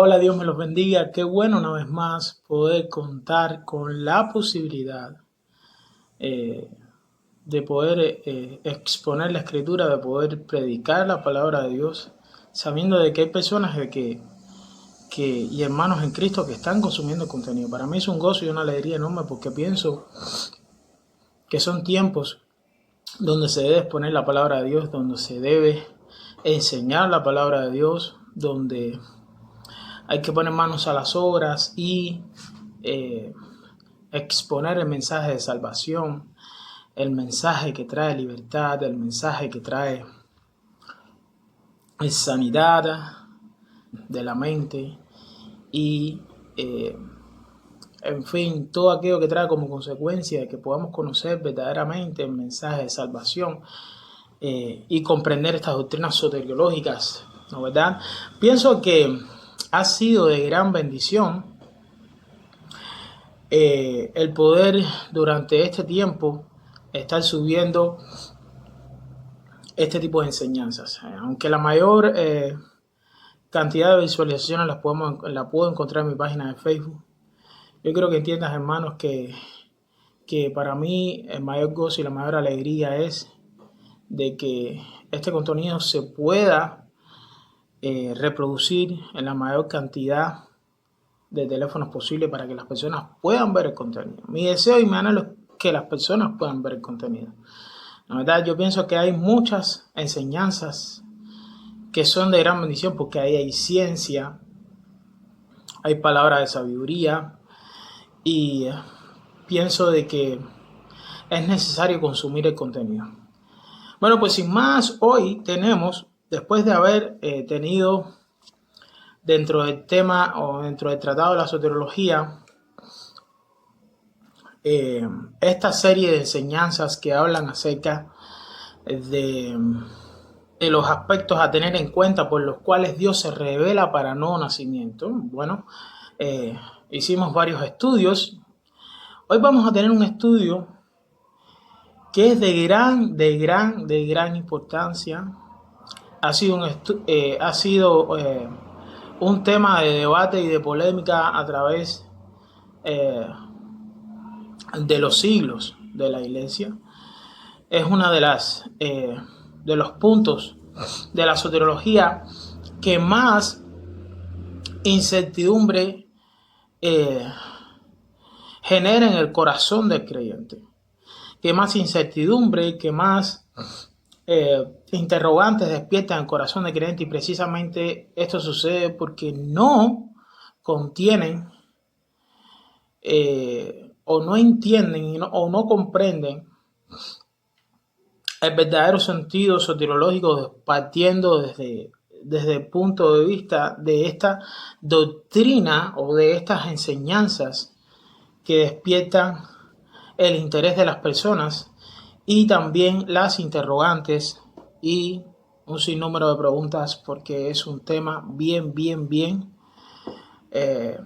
Hola, Dios me los bendiga. Qué bueno una vez más poder contar con la posibilidad eh, de poder exponer la escritura, de poder predicar la palabra de Dios, sabiendo de que hay personas y hermanos en Cristo que están consumiendo contenido. Para mí es un gozo y una alegría enorme porque pienso que son tiempos donde se debe exponer la palabra de Dios, donde se debe enseñar la palabra de Dios, donde hay que poner manos a las obras y eh, exponer el mensaje de salvación, el mensaje que trae libertad, el mensaje que trae sanidad de la mente y, en fin, todo aquello que trae como consecuencia de que podamos conocer verdaderamente el mensaje de salvación y comprender estas doctrinas soteriológicas, ¿no, verdad? Pienso que ha sido de gran bendición el poder durante este tiempo estar subiendo este tipo de enseñanzas. Aunque la mayor cantidad de visualizaciones la puedo encontrar en mi página de Facebook, yo creo que entiendas, hermanos, que para mí el mayor gozo y la mayor alegría es de que este contenido se pueda reproducir en la mayor cantidad de teléfonos posible para que las personas puedan ver el contenido. Mi deseo y mi anhelo es que las personas puedan ver el contenido. La verdad, yo pienso que hay muchas enseñanzas que son de gran bendición porque ahí hay ciencia, hay palabras de sabiduría y pienso de que es necesario consumir el contenido. Bueno, pues sin más, hoy tenemos, después de haber tenido dentro del tema o dentro del tratado de la soteriología, esta serie de enseñanzas que hablan acerca de los aspectos a tener en cuenta por los cuales Dios se revela para nuevo nacimiento. Bueno, hicimos varios estudios. Hoy vamos a tener un estudio que es de gran importancia. Ha sido un tema de debate y de polémica a través de los siglos de la iglesia. Es una de los puntos de la soteriología que más incertidumbre genera en el corazón del creyente, que más incertidumbre, que más interrogantes despiertan en el corazón del creyente, y precisamente esto sucede porque no contienen o no entienden o no comprenden el verdadero sentido soteriológico, partiendo desde el punto de vista de esta doctrina o de estas enseñanzas que despiertan el interés de las personas y también las interrogantes y un sinnúmero de preguntas, porque es un tema bien que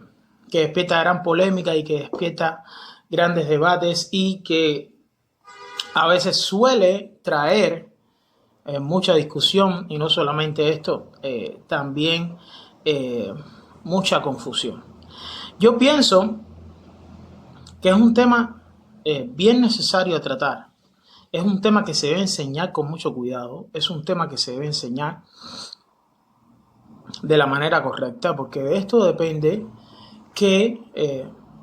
despierta gran polémica y que despierta grandes debates y que a veces suele traer mucha discusión, y no solamente esto, también mucha confusión. Yo pienso que es un tema bien necesario a tratar. Es un tema que se debe enseñar con mucho cuidado. Es un tema que se debe enseñar de la manera correcta, porque de esto depende que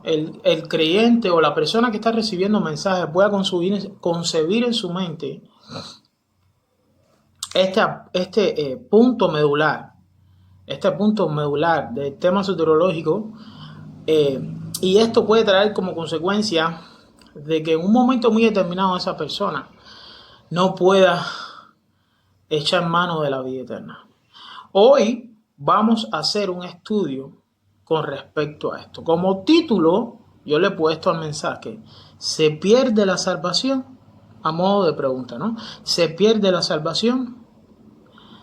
el creyente o la persona que está recibiendo mensajes pueda concebir en su mente este punto medular del tema soteriológico, y esto puede traer como consecuencia de que en un momento muy determinado esa persona no pueda echar mano de la vida eterna. Hoy vamos a hacer un estudio con respecto a esto. Como título, yo le he puesto al mensaje: ¿se pierde la salvación? A modo de pregunta, ¿no? ¿Se pierde la salvación?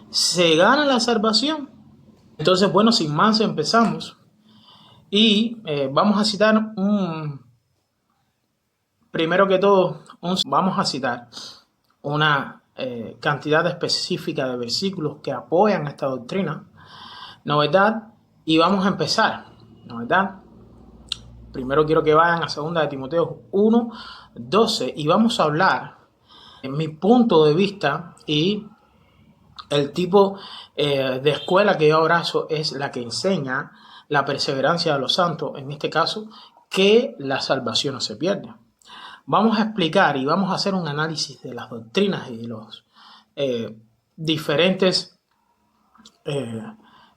¿Se gana la salvación? Entonces, bueno, sin más, empezamos. Y vamos a citar primero que todo, vamos a citar una cantidad específica de versículos que apoyan esta doctrina, ¿no verdad? Y vamos a empezar, ¿no verdad? Primero quiero que vayan a 2 de Timoteo 1:12 y vamos a hablar en mi punto de vista y el tipo de escuela que yo abrazo es la que enseña la perseverancia de los santos, en este caso, que la salvación no se pierde. Vamos a explicar y vamos a hacer un análisis de las doctrinas y de los diferentes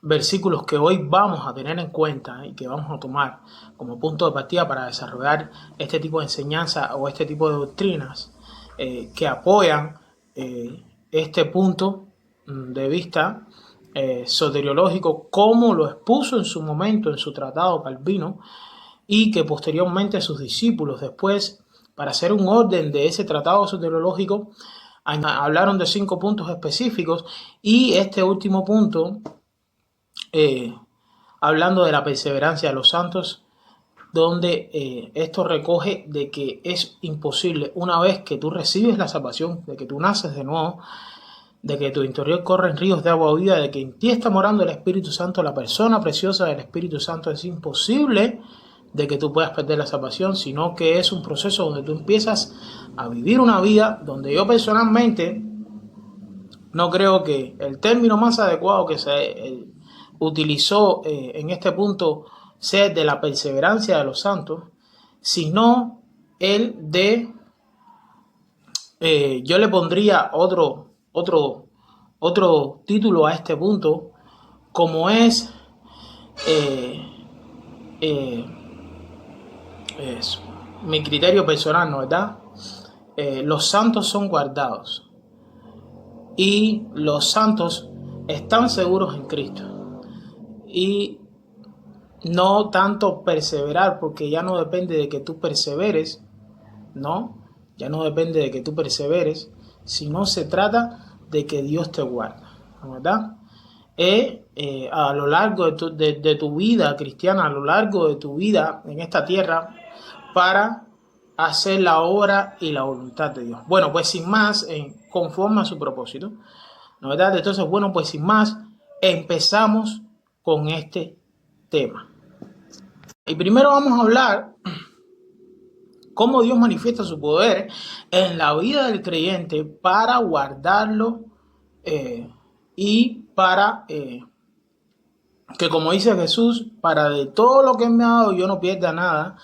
versículos que hoy vamos a tener en cuenta y que vamos a tomar como punto de partida para desarrollar este tipo de enseñanza o este tipo de doctrinas que apoyan este punto de vista soteriológico, como lo expuso en su momento en su tratado Calvino, y que posteriormente sus discípulos después, para hacer un orden de ese tratado soteriológico, hablaron de 5 puntos específicos, y este último punto, hablando de la perseverancia de los santos, donde esto recoge de que es imposible, una vez que tú recibes la salvación, de que tú naces de nuevo, de que tu interior corren ríos de agua viva, de que en ti está morando el Espíritu Santo, la persona preciosa del Espíritu Santo, es imposible de que tú puedas perder la salvación, sino que es un proceso donde tú empiezas a vivir una vida donde yo personalmente no creo que el término más adecuado que se utilizó en este punto sea el de la perseverancia de los santos, sino el de, yo le pondría otro título a este punto, como es mi criterio personal, ¿no verdad? Los santos son guardados y los santos están seguros en Cristo, y no tanto perseverar, porque ya no depende de que tú perseveres, ¿no? Ya no depende de que tú perseveres, sino se trata de que Dios te guarda, ¿no verdad? A lo largo de tu vida cristiana, a lo largo de tu vida en esta tierra, para hacer la obra y la voluntad de Dios. Bueno, pues sin más, conforme a su propósito, ¿no verdad? Entonces, bueno, pues sin más, empezamos con este tema. Y primero vamos a hablar cómo Dios manifiesta su poder en la vida del creyente para guardarlo y para que, como dice Jesús, para de todo lo que me ha dado yo no pierda nada,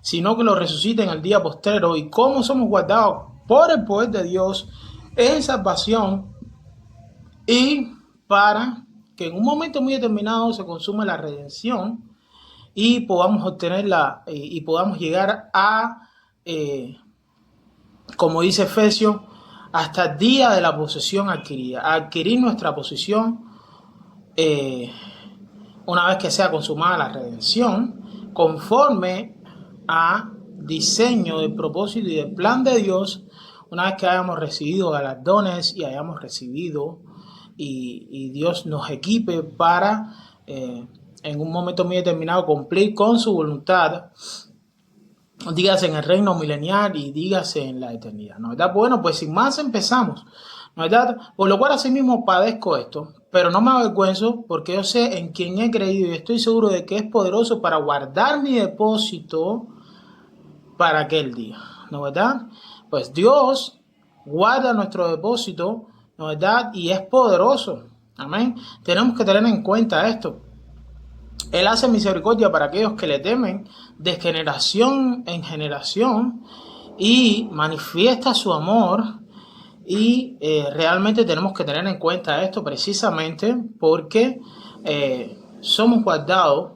sino que lo resucite en el día postrero, y cómo somos guardados por el poder de Dios en salvación, y para que en un momento muy determinado se consume la redención y podamos obtenerla y podamos llegar a, como dice Efesios, hasta el día de la posesión adquirida, a adquirir nuestra posesión una vez que sea consumada la redención, conforme a diseño del propósito y del plan de Dios, una vez que hayamos recibido galardones y hayamos recibido y Dios nos equipe para en un momento muy determinado cumplir con su voluntad, dígase en el reino milenial y dígase en la eternidad, ¿no verdad? Bueno, pues sin más empezamos, ¿no verdad? Por lo cual asimismo padezco esto, pero no me avergüenzo, porque yo sé en quién he creído y estoy seguro de que es poderoso para guardar mi depósito para aquel día, ¿no verdad? Pues Dios guarda nuestro depósito, ¿no verdad? Y es poderoso, amén. Tenemos que tener en cuenta esto. Él hace misericordia para aquellos que le temen de generación en generación y manifiesta su amor, y realmente tenemos que tener en cuenta esto precisamente porque somos guardados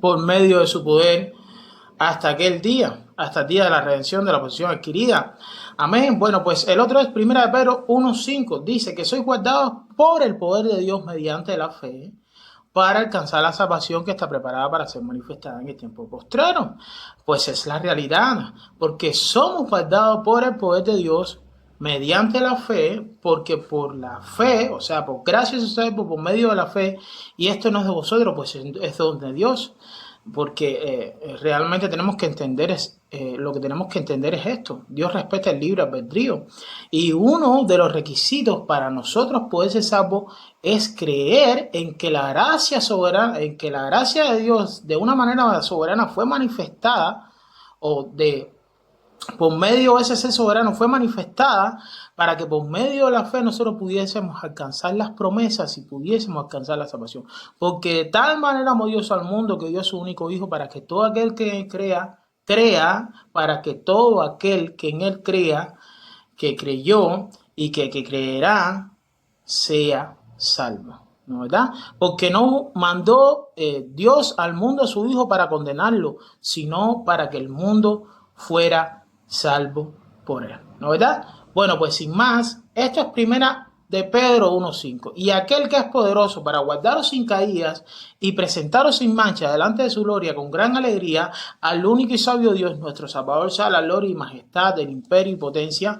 por medio de su poder hasta aquel día, hasta el día de la redención de la posesión adquirida. Amén. Bueno, pues el otro es 1 de Pedro 1:5. Dice que sois guardados por el poder de Dios mediante la fe para alcanzar la salvación que está preparada para ser manifestada en el tiempo postrero. Pues es la realidad, porque somos guardados por el poder de Dios mediante la fe, porque por la fe, o sea, por gracia se salva por medio de la fe, y esto no es de vosotros, pues es don de Dios, porque realmente tenemos que entender lo que tenemos que entender es esto. Dios respeta el libre albedrío y uno de los requisitos para nosotros poder ser salvos es creer en que la gracia soberana, en que la gracia de Dios de una manera soberana fue manifestada o de por medio de ese ser soberano fue manifestada para que por medio de la fe nosotros pudiésemos alcanzar las promesas y pudiésemos alcanzar la salvación. Porque de tal manera amó Dios al mundo que dio su único Hijo para que todo aquel que crea, para que todo aquel que en él crea, que creyó y que creerá, sea salvo. ¿No, verdad? Porque no mandó Dios al mundo a su Hijo para condenarlo, sino para que el mundo fuera salvo por él. ¿No, verdad? Bueno, pues sin más, esto es primera de Pedro 1:5. Y aquel que es poderoso para guardaros sin caídas y presentaros sin mancha delante de su gloria con gran alegría, al único y sabio Dios, nuestro Salvador, sea la gloria y majestad del imperio y potencia,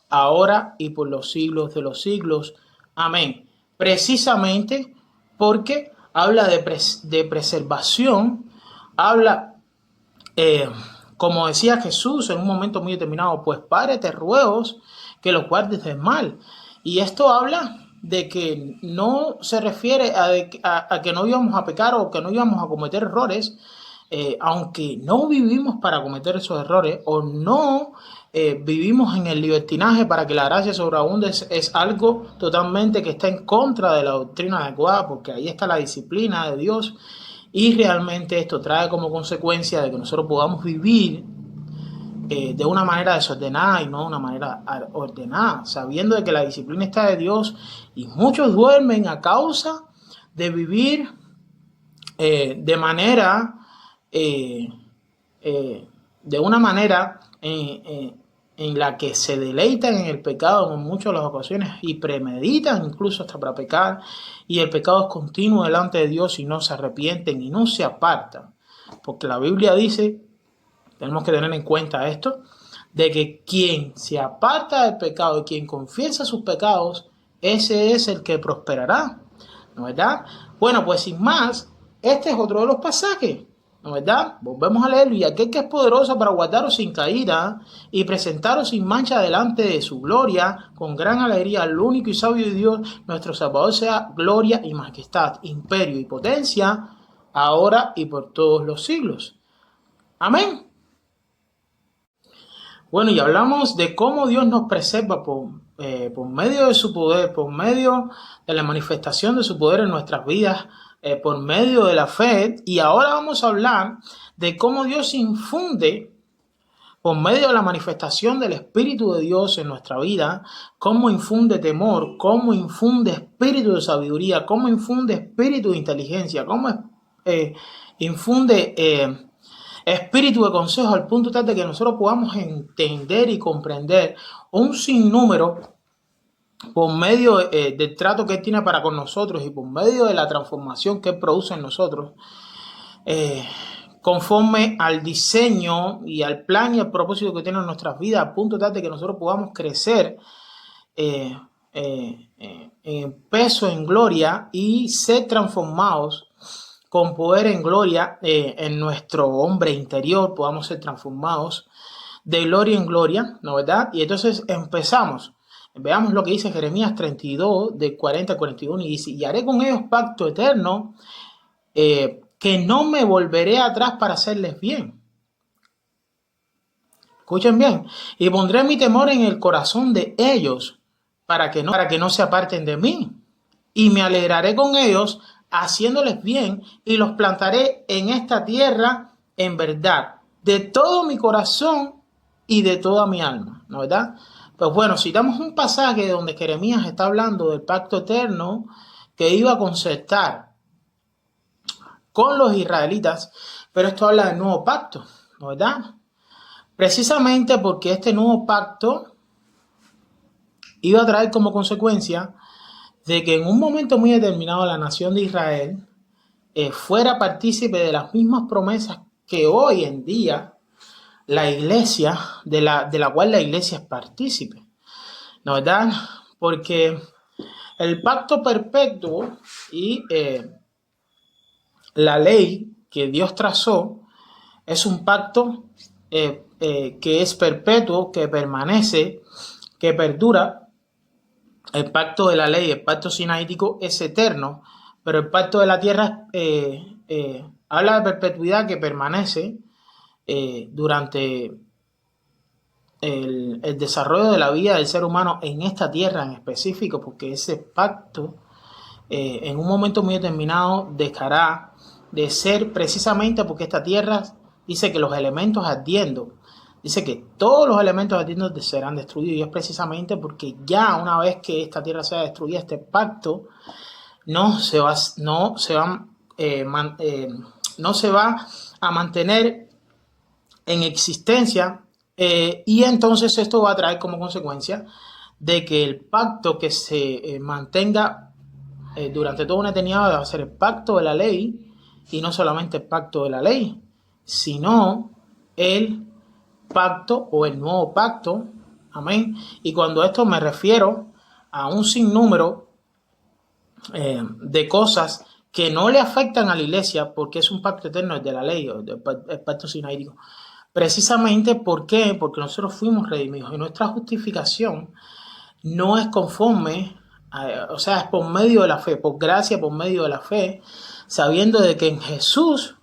ahora y por los siglos de los siglos. Amén. Precisamente porque habla de preservación, habla, como decía Jesús en un momento muy determinado, pues Padre, te ruego que los guardes del mal. Y esto habla de que no se refiere a que no íbamos a pecar o que no íbamos a cometer errores, aunque no vivimos para cometer esos errores o no vivimos en el libertinaje para que la gracia sobreabunde, es algo totalmente que está en contra de la doctrina adecuada, porque ahí está la disciplina de Dios y realmente esto trae como consecuencia de que nosotros podamos vivir de una manera desordenada y no de una manera ordenada, sabiendo de que la disciplina está de Dios y muchos duermen a causa de vivir de manera de una manera en la que se deleitan en el pecado en muchas de las ocasiones y premeditan incluso hasta para pecar, y el pecado es continuo delante de Dios y no se arrepienten y no se apartan, porque la Biblia dice, tenemos que tener en cuenta esto, de que quien se aparta del pecado y quien confiesa sus pecados, ese es el que prosperará, ¿no es verdad? Bueno, pues sin más, este es otro de los pasajes, ¿no es verdad? Volvemos a leerlo. Y aquel que es poderoso para guardaros sin caída y presentaros sin mancha delante de su gloria, con gran alegría, al único y sabio Dios, nuestro Salvador, sea gloria y majestad, imperio y potencia, ahora y por todos los siglos. Amén. Bueno, y hablamos de cómo Dios nos preserva por medio de su poder, por medio de la manifestación de su poder en nuestras vidas, por medio de la fe. Y ahora vamos a hablar de cómo Dios infunde, por medio de la manifestación del Espíritu de Dios en nuestra vida, cómo infunde temor, cómo infunde espíritu de sabiduría, cómo infunde espíritu de inteligencia, cómo infunde espíritu de consejo al punto tal de que nosotros podamos entender y comprender un sinnúmero por medio del trato que Él tiene para con nosotros y por medio de la transformación que Él produce en nosotros, conforme al diseño y al plan y al propósito que tiene en nuestras vidas, al punto tal de que nosotros podamos crecer en peso, en gloria y ser transformados con poder en gloria en nuestro hombre interior, podamos ser transformados de gloria en gloria, ¿no verdad? Y entonces empezamos. Veamos lo que dice Jeremías 32, de 40 a 41, y dice, y haré con ellos pacto eterno, que no me volveré atrás para hacerles bien. Escuchen bien. Y pondré mi temor en el corazón de ellos para que no se aparten de mí. Y me alegraré con ellos haciéndoles bien y los plantaré en esta tierra en verdad, de todo mi corazón y de toda mi alma, ¿no verdad? Pues bueno, citamos un pasaje donde Jeremías está hablando del pacto eterno que iba a concertar con los israelitas, pero esto habla del nuevo pacto, ¿no verdad? Precisamente porque este nuevo pacto iba a traer como consecuencia de que en un momento muy determinado la nación de Israel fuera partícipe de las mismas promesas que hoy en día la iglesia, de la cual la iglesia es partícipe, ¿no verdad? Porque el pacto perpetuo y la ley que Dios trazó es un pacto que es perpetuo, que permanece, que perdura. El pacto de la ley, el pacto sinaítico es eterno, pero el pacto de la tierra habla de perpetuidad que permanece durante el desarrollo de la vida del ser humano en esta tierra en específico, porque ese pacto en un momento muy determinado dejará de ser, precisamente porque esta tierra dice que los elementos ardiendo, dice que todos los elementos ardiendo serán destruidos, y es precisamente porque ya una vez que esta tierra sea destruida, este pacto no se va a mantener en existencia, y entonces esto va a traer como consecuencia de que el pacto que se mantenga durante toda una eternidad va a ser el pacto de la ley, y no solamente el pacto de la ley, sino el pacto o el nuevo pacto. Amén. Y cuando a esto me refiero a un sinnúmero de cosas que no le afectan a la iglesia, porque es un pacto eterno de la ley, o el pacto sinaítico. Precisamente, ¿por qué? Porque nosotros fuimos redimidos y nuestra justificación no es conforme, o sea, es por medio de la fe, por gracia, por medio de la fe, sabiendo de que en Jesús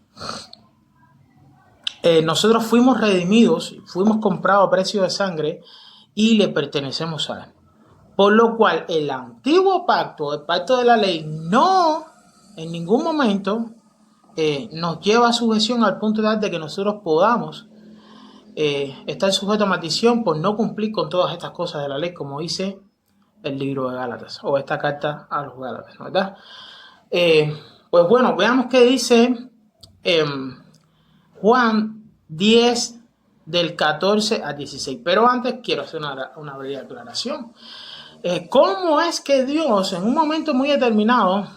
nosotros fuimos redimidos, fuimos comprados a precio de sangre y le pertenecemos a Él. Por lo cual el antiguo pacto, el pacto de la ley, no en ningún momento nos lleva a sujeción al punto de que nosotros podamos estar sujetos a maldición por no cumplir con todas estas cosas de la ley, como dice el libro de Gálatas, o esta carta a los Gálatas, ¿verdad? Pues bueno, veamos qué dice Juan 10, del 14 al 16. Pero antes quiero hacer una breve aclaración. ¿Cómo es que Dios en un momento muy determinado,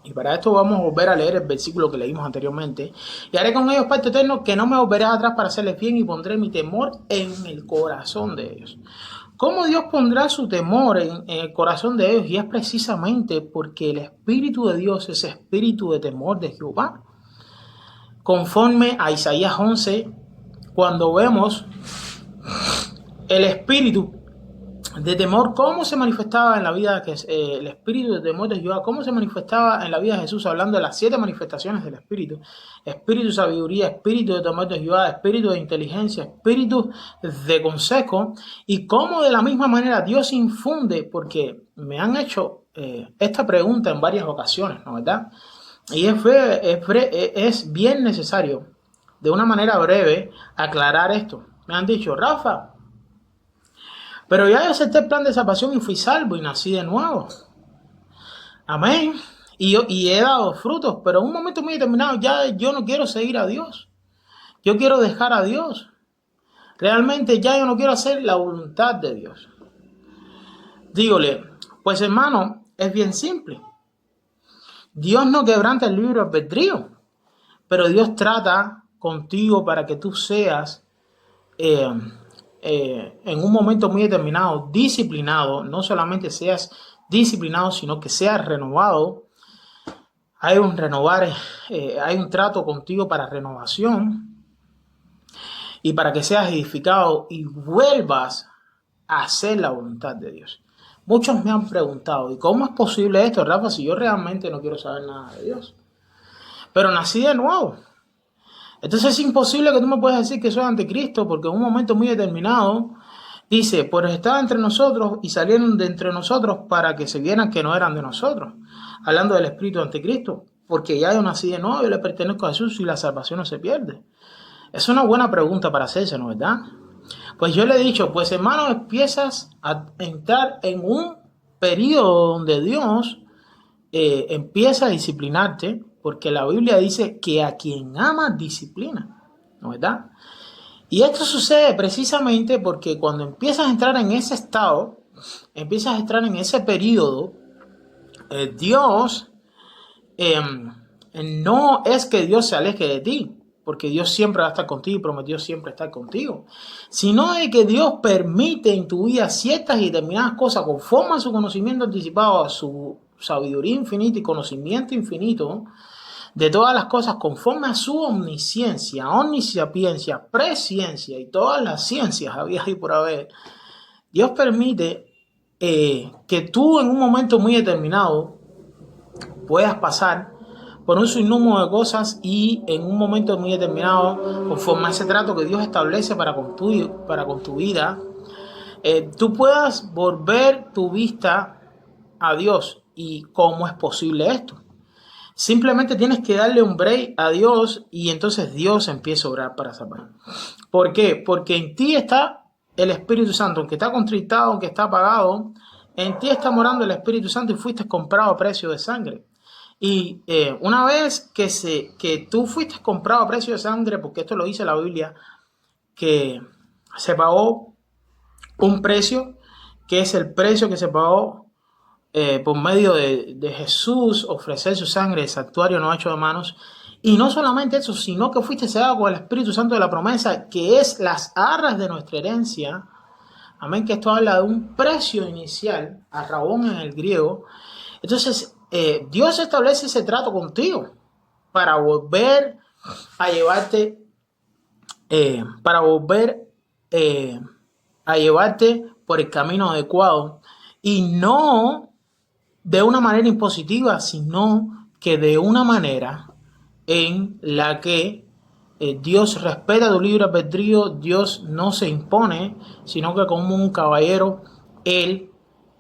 y para esto vamos a volver a leer el versículo que leímos anteriormente, y haré con ellos pacto eterno, que no me volveré atrás para hacerles bien, y pondré mi temor en el corazón de ellos? ¿Cómo Dios pondrá su temor en el corazón de ellos? Y es precisamente porque el Espíritu de Dios es espíritu de temor de Jehová. Conforme a Isaías 11, cuando vemos el espíritu de temor, cómo se manifestaba en la vida, el espíritu de temor de Jehová, cómo se manifestaba en la vida de Jesús, hablando de las 7 manifestaciones del espíritu: espíritu de sabiduría, espíritu de temor de Jehová, espíritu de inteligencia, espíritu de consejo, y cómo de la misma manera Dios infunde, porque me han hecho esta pregunta en varias ocasiones, ¿no, verdad? Y es bien necesario, de una manera breve, aclarar esto. Me han dicho: Rafa, pero ya yo acepté el plan de salvación y fui salvo y nací de nuevo. Amén. Y he dado frutos, pero en un momento muy determinado ya yo no quiero seguir a Dios. Yo quiero dejar a Dios. Realmente ya yo no quiero hacer la voluntad de Dios. Dígole, pues hermano, es bien simple. Dios no quebranta el libre albedrío, pero Dios trata contigo para que tú seas en un momento muy determinado disciplinado. No solamente seas disciplinado, sino que seas renovado. Hay un renovar, hay un trato contigo para renovación y para que seas edificado y vuelvas a hacer la voluntad de Dios. Muchos me han preguntado: ¿y cómo es posible esto, Rafa, si yo realmente no quiero saber nada de Dios? Pero nací de nuevo. Entonces es imposible que tú me puedas decir que soy anticristo, porque en un momento muy determinado dice: pues estaban entre nosotros y salieron de entre nosotros para que se vieran que no eran de nosotros. Hablando del espíritu anticristo, porque ya yo nací de nuevo, yo le pertenezco a Jesús y la salvación no se pierde. Es una buena pregunta para hacerse, ¿no, verdad? Pues yo le he dicho: pues hermano, empiezas a entrar en un periodo donde Dios empieza a disciplinarte, porque la Biblia dice que a quien ama disciplina, ¿no, verdad? Y esto sucede precisamente porque cuando empiezas a entrar en ese estado, empiezas a entrar en ese periodo, Dios no es que Dios se aleje de ti, porque Dios siempre va a estar contigo y prometió siempre estar contigo, sino de que Dios permite en tu vida ciertas y determinadas cosas conforme a su conocimiento anticipado, a su sabiduría infinita y conocimiento infinito. de todas las cosas conforme a su omnisciencia, omnisapiencia, presciencia y todas las ciencias había y por haber, Dios permite que tú en un momento muy determinado puedas pasar por un sinnúmero de cosas y en un momento muy determinado, conforme a ese trato que Dios establece para con tu vida, tú puedas volver tu vista a Dios. ¿Y cómo es posible esto? Simplemente tienes que darle un break a Dios y entonces Dios empieza a obrar para salvar. ¿Por qué? Porque en ti está el Espíritu Santo, aunque está contristado, aunque está apagado, en ti está morando el Espíritu Santo y fuiste comprado a precio de sangre. Y una vez que tú fuiste comprado a precio de sangre, porque esto lo dice la Biblia, que se pagó un precio, que es el precio que se pagó por medio de Jesús, ofrecer su sangre, el santuario no hecho de manos. Y no solamente eso, sino que fuiste sellado con el Espíritu Santo de la promesa, que es las arras de nuestra herencia. Amén, que esto habla de un precio inicial, arrabón en el griego. Entonces, Dios establece ese trato contigo para volver a llevarte, a llevarte por el camino adecuado y no de una manera impositiva, sino que de una manera en la que Dios respeta tu libre albedrío, Dios no se impone, sino que como un caballero, Él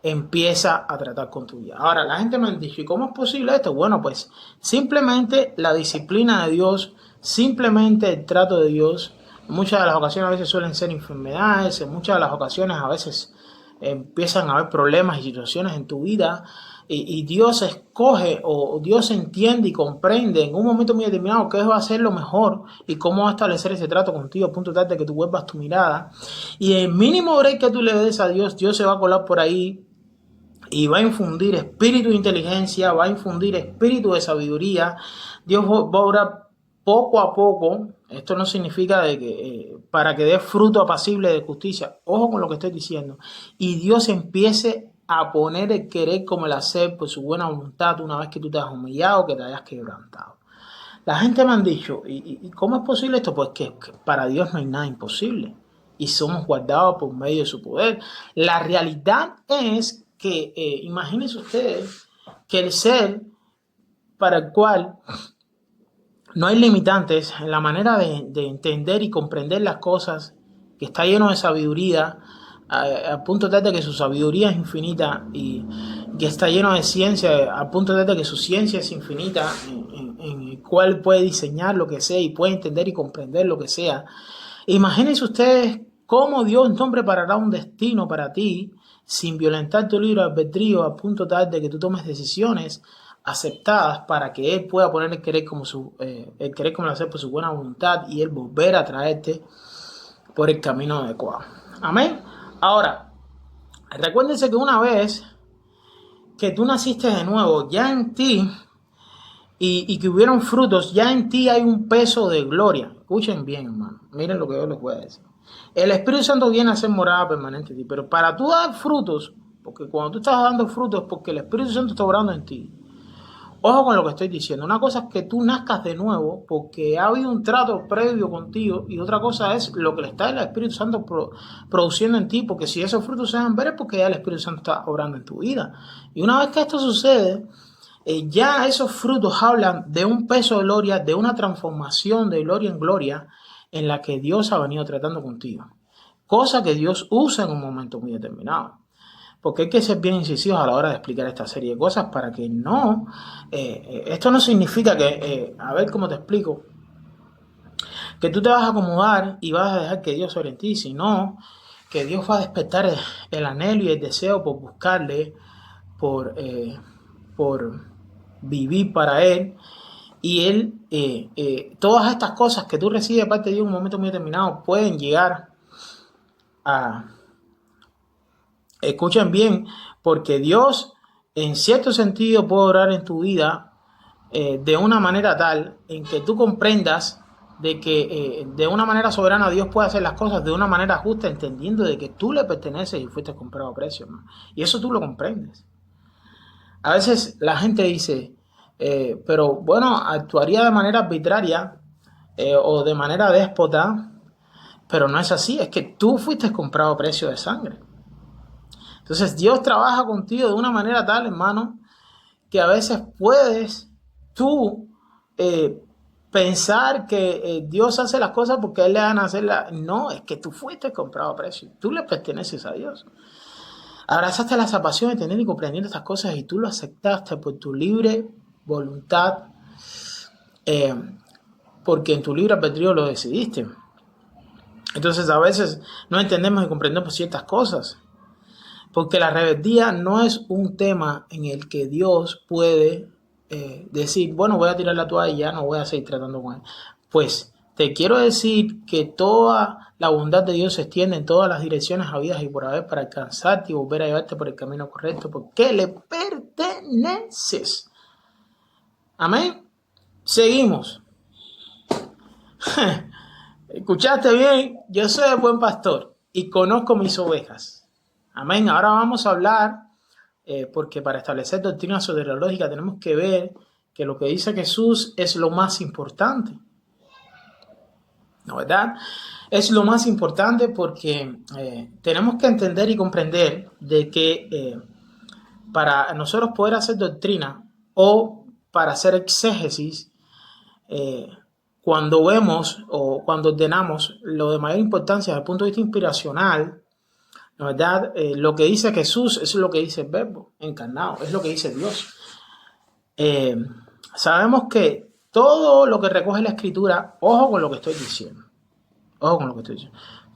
empieza a tratar con tu vida. Ahora, la gente me ha dicho, ¿y cómo es posible esto? Bueno, pues simplemente la disciplina de Dios, simplemente el trato de Dios. En muchas de las ocasiones a veces suelen ser enfermedades, en muchas de las ocasiones a veces empiezan a haber problemas y situaciones en tu vida y Dios escoge o Dios entiende y comprende en un momento muy determinado qué va a ser lo mejor y cómo va a establecer ese trato contigo a punto tal de que tú vuelvas tu mirada y el mínimo break que tú le des a Dios, Dios se va a colar por ahí y va a infundir espíritu de inteligencia, va a infundir espíritu de sabiduría. Dios va a obrar poco a poco. Esto no significa de que para que dé fruto apacible de justicia. Ojo con lo que estoy diciendo. Y Dios empiece a poner el querer como el hacer por su buena voluntad una vez que tú te has humillado, que te hayas quebrantado. La gente me han dicho, ¿y cómo es posible esto? Pues que para Dios no hay nada imposible. Y somos guardados por medio de su poder. La realidad es que imagínense ustedes que el ser para el cual no hay limitantes en la manera de entender y comprender las cosas, que está lleno de sabiduría, a punto tal de que su sabiduría es infinita y que está lleno de ciencia, a punto tal de que su ciencia es infinita, en el cual puede diseñar lo que sea y puede entender y comprender lo que sea. Imagínense ustedes cómo Dios no preparará un destino para ti sin violentar tu libre albedrío a punto tal de que tú tomes decisiones aceptadas para que Él pueda poner el querer como el hacer por su buena voluntad y Él volver a traerte por el camino adecuado. Amén. Ahora, recuérdense que una vez que tú naciste de nuevo, ya en ti y que hubieron frutos, ya en ti hay un peso de gloria. Escuchen bien, hermano. Miren lo que yo les voy a decir. El Espíritu Santo viene a ser morada permanente en ti, pero para tú dar frutos, porque cuando tú estás dando frutos es porque el Espíritu Santo está obrando en ti. Ojo con lo que estoy diciendo. Una cosa es que tú nazcas de nuevo porque ha habido un trato previo contigo y otra cosa es lo que le está el Espíritu Santo produciendo en ti, porque si esos frutos se van a ver es porque ya el Espíritu Santo está obrando en tu vida. Y una vez que esto sucede, ya esos frutos hablan de un peso de gloria, de una transformación de gloria en gloria en la que Dios ha venido tratando contigo. Cosa que Dios usa en un momento muy determinado. Porque hay que ser bien incisivos a la hora de explicar esta serie de cosas para que no... esto no significa que, a ver cómo te explico, que tú te vas a acomodar y vas a dejar que Dios sobre en ti, sino que Dios va a despertar el anhelo y el deseo por buscarle, por vivir para Él. Y Él, todas estas cosas que tú recibes de parte de Dios en un momento muy determinado pueden llegar a... Escuchen bien, porque Dios en cierto sentido puede orar en tu vida de una manera tal en que tú comprendas de que de una manera soberana Dios puede hacer las cosas de una manera justa, entendiendo de que tú le perteneces y fuiste comprado a precio, ¿no? Y eso tú lo comprendes. A veces la gente dice, pero bueno, actuaría de manera arbitraria o de manera déspota, pero no es así, es que tú fuiste comprado a precio de sangre. Entonces Dios trabaja contigo de una manera tal, hermano, que a veces puedes tú pensar que Dios hace las cosas porque Él le van a hacerlas. No, es que tú fuiste comprado a precio, tú le perteneces a Dios. Abrazaste la salvación entendiendo y comprendiendo estas cosas y tú lo aceptaste por tu libre voluntad, porque en tu libre albedrío lo decidiste. Entonces a veces no entendemos y comprendemos ciertas cosas, porque la rebeldía no es un tema en el que Dios puede decir, bueno, voy a tirar la toalla y ya no voy a seguir tratando con él. Pues te quiero decir que toda la bondad de Dios se extiende en todas las direcciones habidas y por haber para alcanzarte y volver a llevarte por el camino correcto, porque le perteneces. Amén. Seguimos. Escuchaste bien, yo soy el buen pastor y conozco mis ovejas. Amén. Ahora vamos a hablar, porque para establecer doctrina soteriológica tenemos que ver que lo que dice Jesús es lo más importante. ¿No, verdad? Es lo más importante porque tenemos que entender y comprender de que para nosotros poder hacer doctrina o para hacer exégesis, cuando vemos o cuando ordenamos lo de mayor importancia desde el punto de vista inspiracional, ¿no, verdad? Lo que dice Jesús es lo que dice el Verbo encarnado, es lo que dice Dios. Sabemos que todo lo que recoge la Escritura, ojo con lo que estoy diciendo,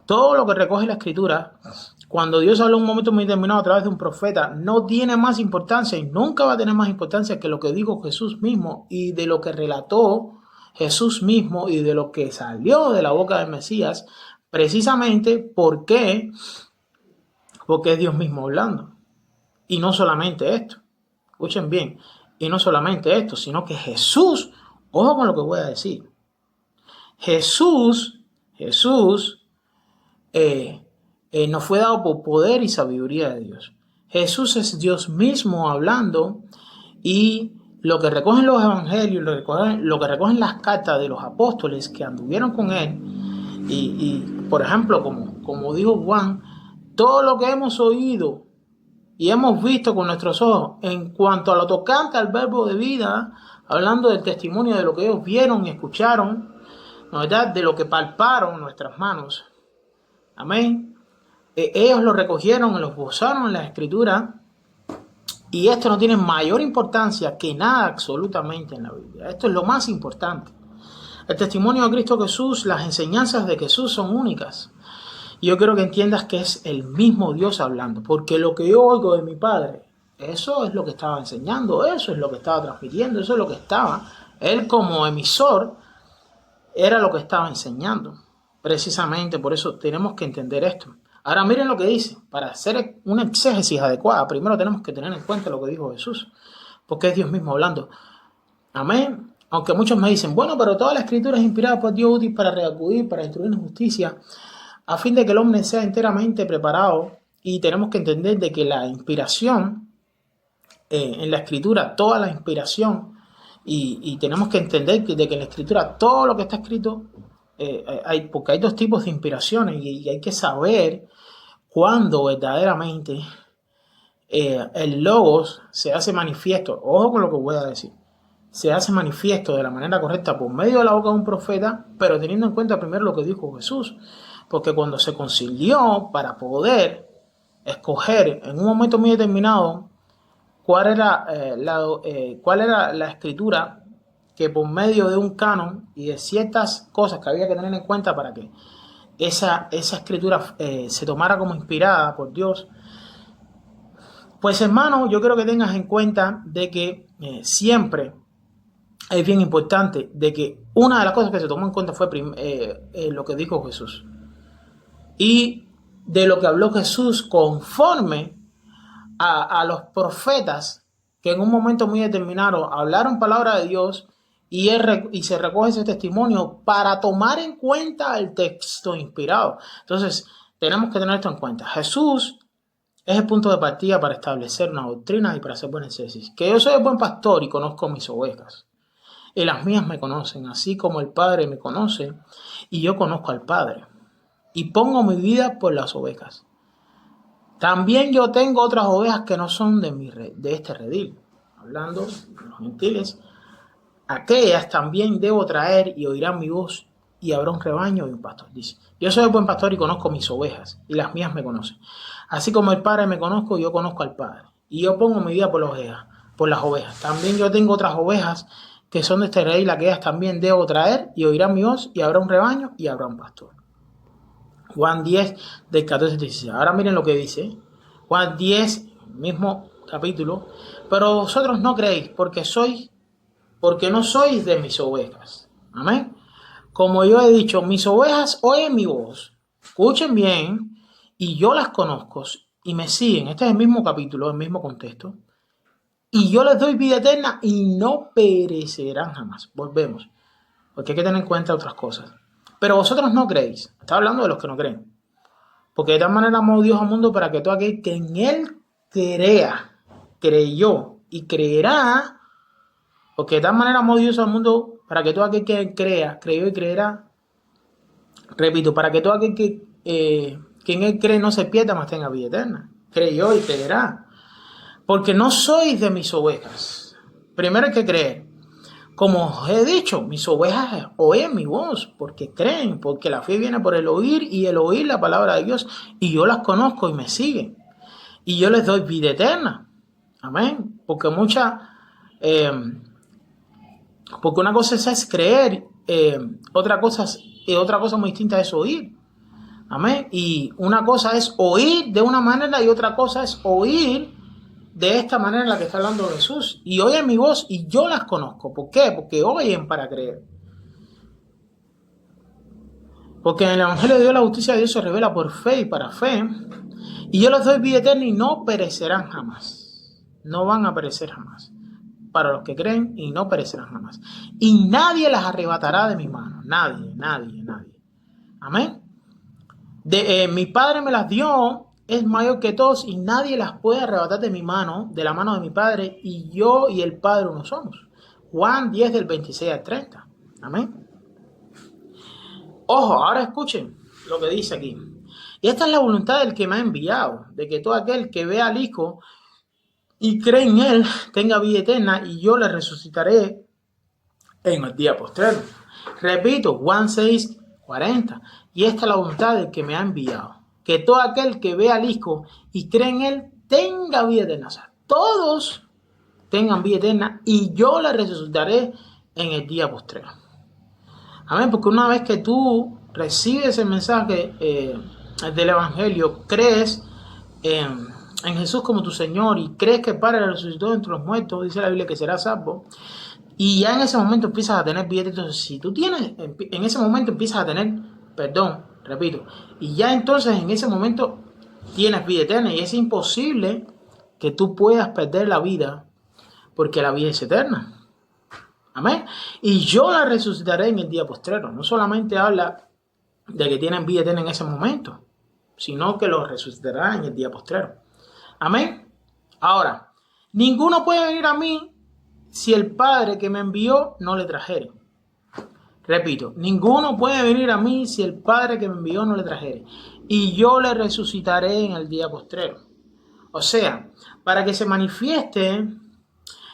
todo lo que recoge la Escritura, cuando Dios habla en un momento muy determinado a través de un profeta, no tiene más importancia y nunca va a tener más importancia que lo que dijo Jesús mismo y de lo que relató Jesús mismo y de lo que salió de la boca del Mesías, precisamente porque es Dios mismo hablando. Y no solamente esto, escuchen bien, y no solamente esto, sino que Jesús, ojo con lo que voy a decir, Jesús nos fue dado por poder y sabiduría de Dios. Jesús es Dios mismo hablando, y lo que recogen los evangelios, lo que recogen las cartas de los apóstoles que anduvieron con él, y por ejemplo, como dijo Juan, todo lo que hemos oído y hemos visto con nuestros ojos en cuanto a lo tocante al verbo de vida, hablando del testimonio de lo que ellos vieron y escucharon, ¿no, verdad? De lo que palparon nuestras manos. Amén. Ellos lo recogieron y lo esbozaron en la Escritura. Y esto no tiene mayor importancia que nada absolutamente en la Biblia. Esto es lo más importante. El testimonio de Cristo Jesús, las enseñanzas de Jesús son únicas. Y yo quiero que entiendas que es el mismo Dios hablando. Porque lo que yo oigo de mi Padre, eso es lo que estaba enseñando, eso es lo que estaba transmitiendo, eso es lo que estaba. Él como emisor era lo que estaba enseñando. Precisamente por eso tenemos que entender esto. Ahora miren lo que dice. Para hacer una exégesis adecuada, primero tenemos que tener en cuenta lo que dijo Jesús, porque es Dios mismo hablando. Amén. Aunque muchos me dicen, bueno, pero toda la Escritura es inspirada por Dios, útil para reacudir, para instruir en justicia, a fin de que el hombre sea enteramente preparado. Y tenemos que entender de que la inspiración, en la Escritura, toda la inspiración, y tenemos que entender de que en la Escritura todo lo que está escrito, porque hay dos tipos de inspiraciones y hay que saber cuándo verdaderamente el Logos se hace manifiesto. Ojo con lo que voy a decir. Se hace manifiesto de la manera correcta por medio de la boca de un profeta, pero teniendo en cuenta primero lo que dijo Jesús. Porque cuando se concilió para poder escoger en un momento muy determinado cuál era la escritura que por medio de un canon y de ciertas cosas que había que tener en cuenta para que esa escritura se tomara como inspirada por Dios, pues hermano, yo quiero que tengas en cuenta de que siempre es bien importante de que una de las cosas que se tomó en cuenta fue lo que dijo Jesús y de lo que habló Jesús conforme a los profetas que en un momento muy determinado hablaron palabra de Dios y se recoge ese testimonio para tomar en cuenta el texto inspirado. Entonces, tenemos que tener esto en cuenta. Jesús Es el punto de partida para establecer una doctrina y para hacer buen exercicio. Que yo soy el buen pastor y conozco mis ovejas. Y las mías me conocen, así como el Padre me conoce y yo conozco al Padre. Y pongo mi vida por las ovejas. También yo tengo otras ovejas que no son de este redil. Hablando de los gentiles, aquellas también debo traer y oirán mi voz y habrá un rebaño y un pastor. Dice, yo soy el buen pastor y conozco mis ovejas y las mías me conocen. Así como el Padre me conozco, yo conozco al Padre. Y yo pongo mi vida por las ovejas. También yo tengo otras ovejas que son de este redil, aquellas también debo traer y oirán mi voz y habrá un rebaño y habrá un pastor. Juan 10, del 14 al 16. Ahora miren lo que dice. Juan 10, mismo capítulo. Pero vosotros no creéis porque no sois de mis ovejas. Amén. Como yo he dicho, mis ovejas oyen mi voz. Escuchen bien. Y yo las conozco y me siguen. Este es el mismo capítulo, el mismo contexto. Y yo les doy vida eterna y no perecerán jamás. Volvemos. Porque hay que tener en cuenta otras cosas. Pero vosotros no creéis. Está hablando de los que no creen. Porque de tal manera amó Dios al mundo para que todo aquel que en él creyó y creerá. Porque de tal manera amó Dios al mundo para que todo aquel que creyó y creerá. Repito, para que todo aquel que en él cree no se pierda, mas tenga vida eterna. Creyó y creerá. Porque no sois de mis ovejas. Primero hay que creer. Como os he dicho, mis ovejas oyen mi voz, porque creen, porque la fe viene por el oír y el oír la palabra de Dios, y yo las conozco y me siguen, y yo les doy vida eterna. Amén. Porque una cosa es creer, otra cosa muy distinta es oír. Amén. Y una cosa es oír de una manera y otra cosa es oír de esta manera en la que está hablando Jesús. Y oyen mi voz y yo las conozco. ¿Por qué? Porque oyen para creer. Porque en el Evangelio de Dios la justicia de Dios se revela por fe y para fe. Y yo les doy vida eterna y no perecerán jamás. No van a perecer jamás. Para los que creen y no perecerán jamás. Y nadie las arrebatará de mi mano. Nadie. Amén. Mi Padre me las dio. Es mayor que todos y nadie las puede arrebatar de mi mano, de la mano de mi Padre, y yo y el Padre uno somos. Juan 10 del 26 al 30. Amén. Ojo, ahora escuchen lo que dice aquí. Y esta es la voluntad del que me ha enviado, de que todo aquel que vea al Hijo y cree en él tenga vida eterna y yo le resucitaré en el día postrero. Repito, Juan 6, 40. Y esta es la voluntad del que me ha enviado. Que todo aquel que vea al Hijo y cree en él tenga vida eterna. O sea, todos tengan vida eterna y yo la resucitaré en el día postrero. Amén, porque una vez que tú recibes el mensaje del Evangelio, crees en Jesús como tu Señor y crees que el Padre resucitó entre los muertos, dice la Biblia que será salvo, y ya en ese momento empiezas a tener vida eterna. Entonces, si tú en ese momento empiezas a tener perdón, repito, y ya entonces en ese momento tienes vida eterna y es imposible que tú puedas perder la vida porque la vida es eterna. Amén. Y yo la resucitaré en el día postrero. No solamente habla de que tienen vida eterna en ese momento, sino que lo resucitará en el día postrero. Amén. Ahora, ninguno puede venir a mí si el Padre que me envió no le trajere. Repito, ninguno puede venir a mí si el Padre que me envió no le trajere. Y yo le resucitaré en el día postrero. O sea, para que se manifieste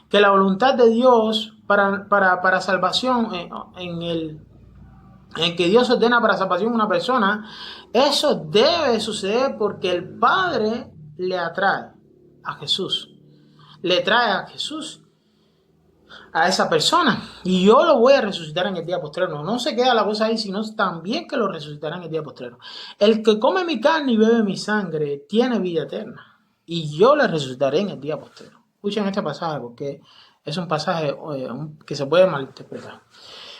que la voluntad de Dios para salvación, en que Dios ordena para salvación a una persona, eso debe suceder porque el Padre le atrae a Jesús. Le trae a Jesús a esa persona y yo lo voy a resucitar en el día postrero. No se queda la cosa ahí, sino también que lo resucitará en el día postrero. El que come mi carne y bebe mi sangre tiene vida eterna y yo le resucitaré en el día postrero. Escuchen este pasaje porque es un pasaje que se puede malinterpretar.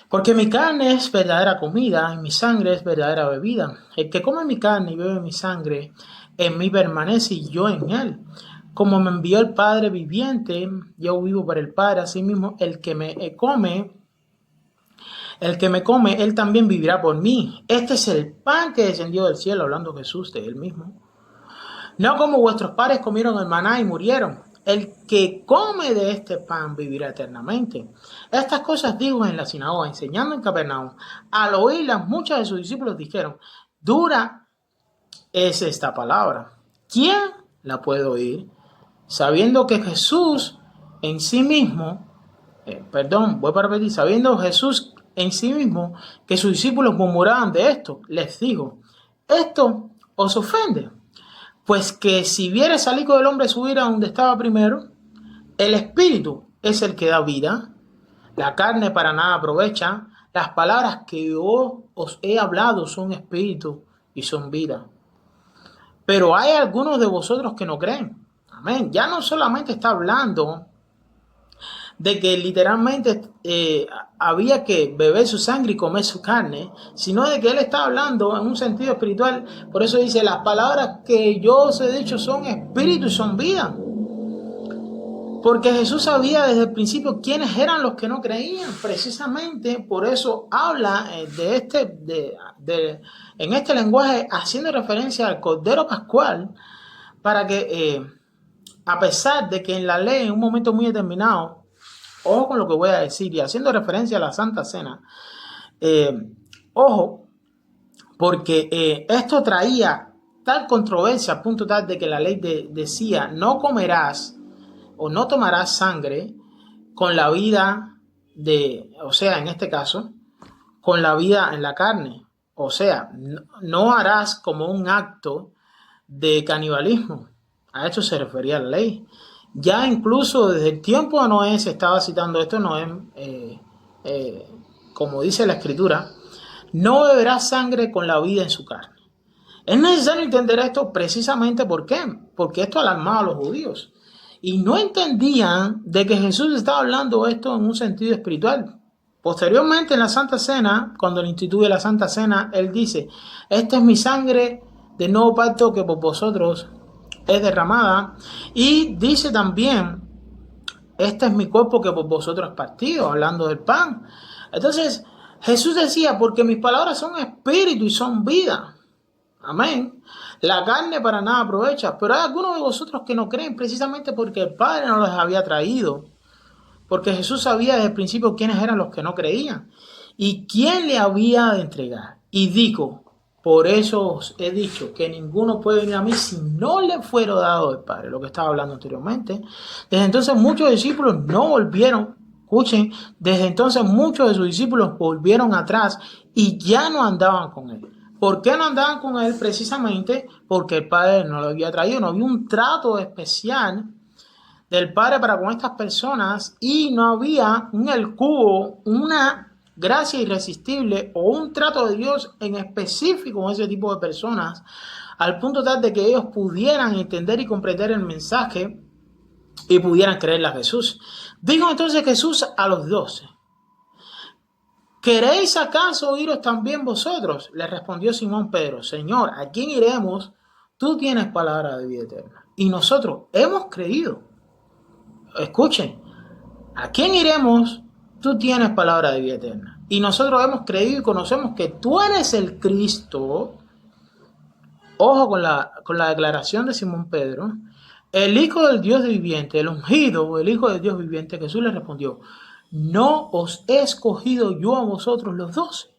Porque mi carne es verdadera comida y mi sangre es verdadera bebida. El que come mi carne y bebe mi sangre en mí permanece y yo en él. Como me envió el Padre viviente, yo vivo por el Padre. Asimismo, el que me come, él también vivirá por mí. Este es el pan que descendió del cielo, hablando Jesús de él mismo. No como vuestros padres comieron el maná y murieron. El que come de este pan vivirá eternamente. Estas cosas dijo en la sinagoga, enseñando en Capernaum. Al oírlas, muchos de sus discípulos dijeron, dura es esta palabra. ¿Quién la puede oír? Sabiendo que Jesús en sí mismo, voy a repetir, sabiendo Jesús en sí mismo que sus discípulos murmuraban de esto, les dijo, ¿esto os ofende? Pues que si vieres al Hijo del Hombre subir a donde estaba primero, el Espíritu es el que da vida, la carne para nada aprovecha, las palabras que yo os he hablado son espíritu y son vida. Pero hay algunos de vosotros que no creen. Amén. Ya no solamente está hablando de que literalmente había que beber su sangre y comer su carne, sino de que él está hablando en un sentido espiritual. Por eso dice, las palabras que yo os he dicho son espíritu y son vida. Porque Jesús sabía desde el principio quiénes eran los que no creían. Precisamente por eso habla en este lenguaje haciendo referencia al Cordero Pascual, para que a pesar de que en la ley en un momento muy determinado, ojo con lo que voy a decir, y haciendo referencia a la Santa Cena, ojo, porque esto traía tal controversia a punto tal de que la ley decía, no comerás o no tomarás sangre con la vida o sea, en este caso, con la vida en la carne. O sea, no harás como un acto de canibalismo. A esto se refería la ley. Ya incluso desde el tiempo de Noé se estaba citando esto. Noé, como dice la Escritura, no beberá sangre con la vida en su carne. Es necesario entender esto precisamente ¿por qué? Porque esto alarmaba a los judíos. Y no entendían de que Jesús estaba hablando esto en un sentido espiritual. Posteriormente en la Santa Cena, cuando él instituye la Santa Cena, él dice, esta es mi sangre del nuevo pacto que por vosotros es derramada. Y dice también, este es mi cuerpo que por vosotros es partido, hablando del pan. Entonces Jesús decía, porque mis palabras son espíritu y son vida. Amén. La carne para nada aprovecha, pero hay algunos de vosotros que no creen precisamente porque el Padre no los había traído. Porque Jesús sabía desde el principio quiénes eran los que no creían y quién le había de entregar. Y dijo, por eso os he dicho que ninguno puede venir a mí si no le fuera dado del Padre, lo que estaba hablando anteriormente. Desde entonces muchos discípulos no volvieron, escuchen, desde entonces muchos de sus discípulos volvieron atrás y ya no andaban con él. ¿Por qué no andaban con él? Precisamente porque el Padre no lo había traído, no había un trato especial del Padre para con estas personas y no había en el cubo una gracia irresistible o un trato de Dios en específico con ese tipo de personas, al punto tal de que ellos pudieran entender y comprender el mensaje y pudieran creerle a Jesús. Dijo entonces Jesús a los 12, ¿queréis acaso iros también vosotros? Le respondió Simón Pedro, Señor, ¿a quién iremos? Tú tienes palabra de vida eterna y nosotros hemos creído. Escuchen, ¿a quién iremos? Tú tienes palabra de vida eterna. Y nosotros hemos creído y conocemos que tú eres el Cristo. Ojo con la declaración de Simón Pedro. El Hijo del Dios viviente, el ungido, el Hijo del Dios viviente. Jesús le respondió, ¿no os he escogido yo a vosotros los 12?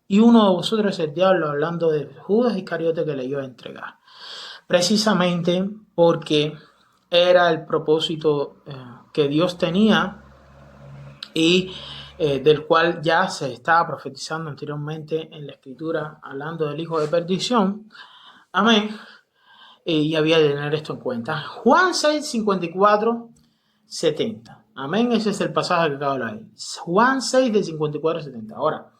Y uno de vosotros es el diablo, hablando de Judas Iscariote que le iba a entregar. Precisamente porque era el propósito que Dios tenía y del cual ya se estaba profetizando anteriormente en la Escritura, hablando del hijo de perdición. Amén. Y había de tener esto en cuenta. Juan 6, 54, 70. Amén. Ese es el pasaje que acabo de leer. Juan 6, de 54 a 70. Ahora,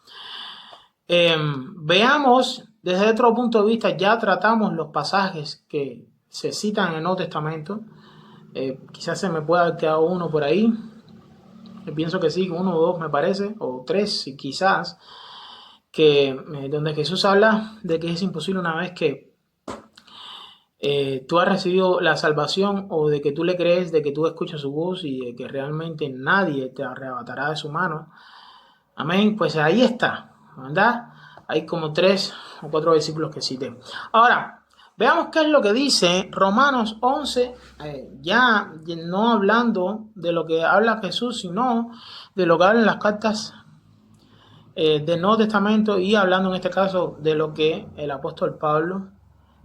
veamos desde otro punto de vista. Ya tratamos los pasajes que se citan en el Nuevo Testamento. Quizás se me pueda haber quedado uno por ahí. Yo pienso que sí, 1 o 2 me parece, o 3 quizás, que donde Jesús habla de que es imposible una vez que tú has recibido la salvación o de que tú le crees, de que tú escuchas su voz y de que realmente nadie te arrebatará de su mano. Amén, pues ahí está, ¿verdad? Hay como 3 o 4 versículos que cité. Ahora, Veamos qué es lo que dice Romanos 11, ya no hablando de lo que habla Jesús, sino de lo que hablan las cartas del Nuevo Testamento, y hablando en este caso de lo que el apóstol Pablo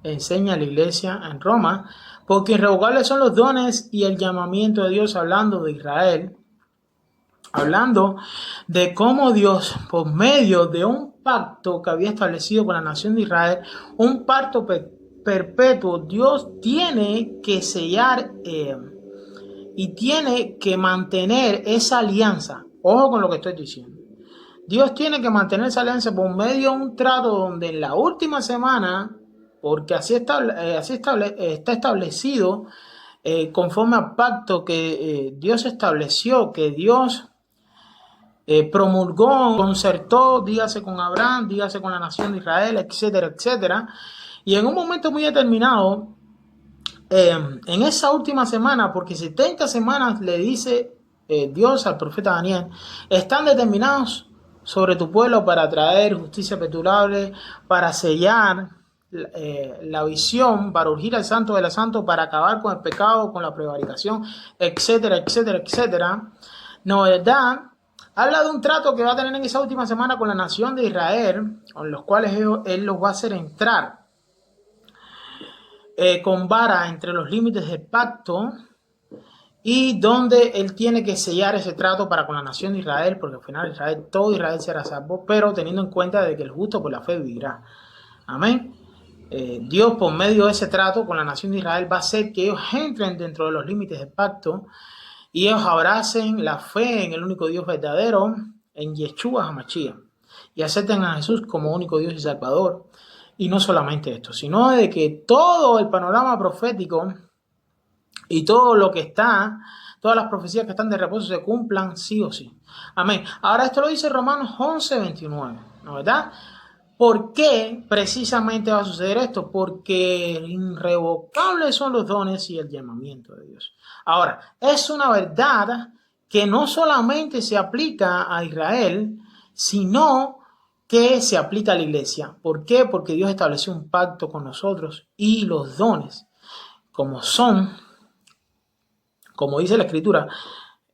enseña a la iglesia en Roma, porque irrevocables son los dones y el llamamiento de Dios, hablando de Israel, hablando de cómo Dios, por medio de un pacto que había establecido con la nación de Israel, un pacto perpetuo, Dios tiene que sellar y tiene que mantener esa alianza. Ojo con lo que estoy diciendo. Dios tiene que mantener esa alianza por medio de un trato donde en la última semana, porque así está establecido, conforme al pacto que Dios estableció, que Dios promulgó, concertó, dígase con Abraham, dígase con la nación de Israel, etcétera, etcétera. Y en un momento muy determinado, en esa última semana, porque 70 semanas le dice Dios al profeta Daniel, están determinados sobre tu pueblo para traer justicia perdurable, para sellar la visión, para urgir al santo de los santos, para acabar con el pecado, con la prevaricación, etcétera, etcétera, etcétera. No, ¿verdad? Habla de un trato que va a tener en esa última semana con la nación de Israel, con los cuales él los va a hacer entrar con vara entre los límites del pacto, y donde él tiene que sellar ese trato para con la nación de Israel, porque al final todo Israel será salvo, pero teniendo en cuenta de que el justo por la fe vivirá. Amén. Dios, por medio de ese trato con la nación de Israel, va a hacer que ellos entren dentro de los límites del pacto y ellos abracen la fe en el único Dios verdadero, en Yeshua HaMashiach, y acepten a Jesús como único Dios y Salvador. Y no solamente esto, sino de que todo el panorama profético y todo lo que está, todas las profecías que están de reposo se cumplan sí o sí. Amén. Ahora esto lo dice Romanos 11:29, ¿no verdad? ¿Por qué precisamente va a suceder esto? Porque irrevocables son los dones y el llamamiento de Dios. Ahora, es una verdad que no solamente se aplica a Israel, sino que se aplica a la iglesia. ¿Por qué? Porque Dios estableció un pacto con nosotros, y los dones, como dice la Escritura,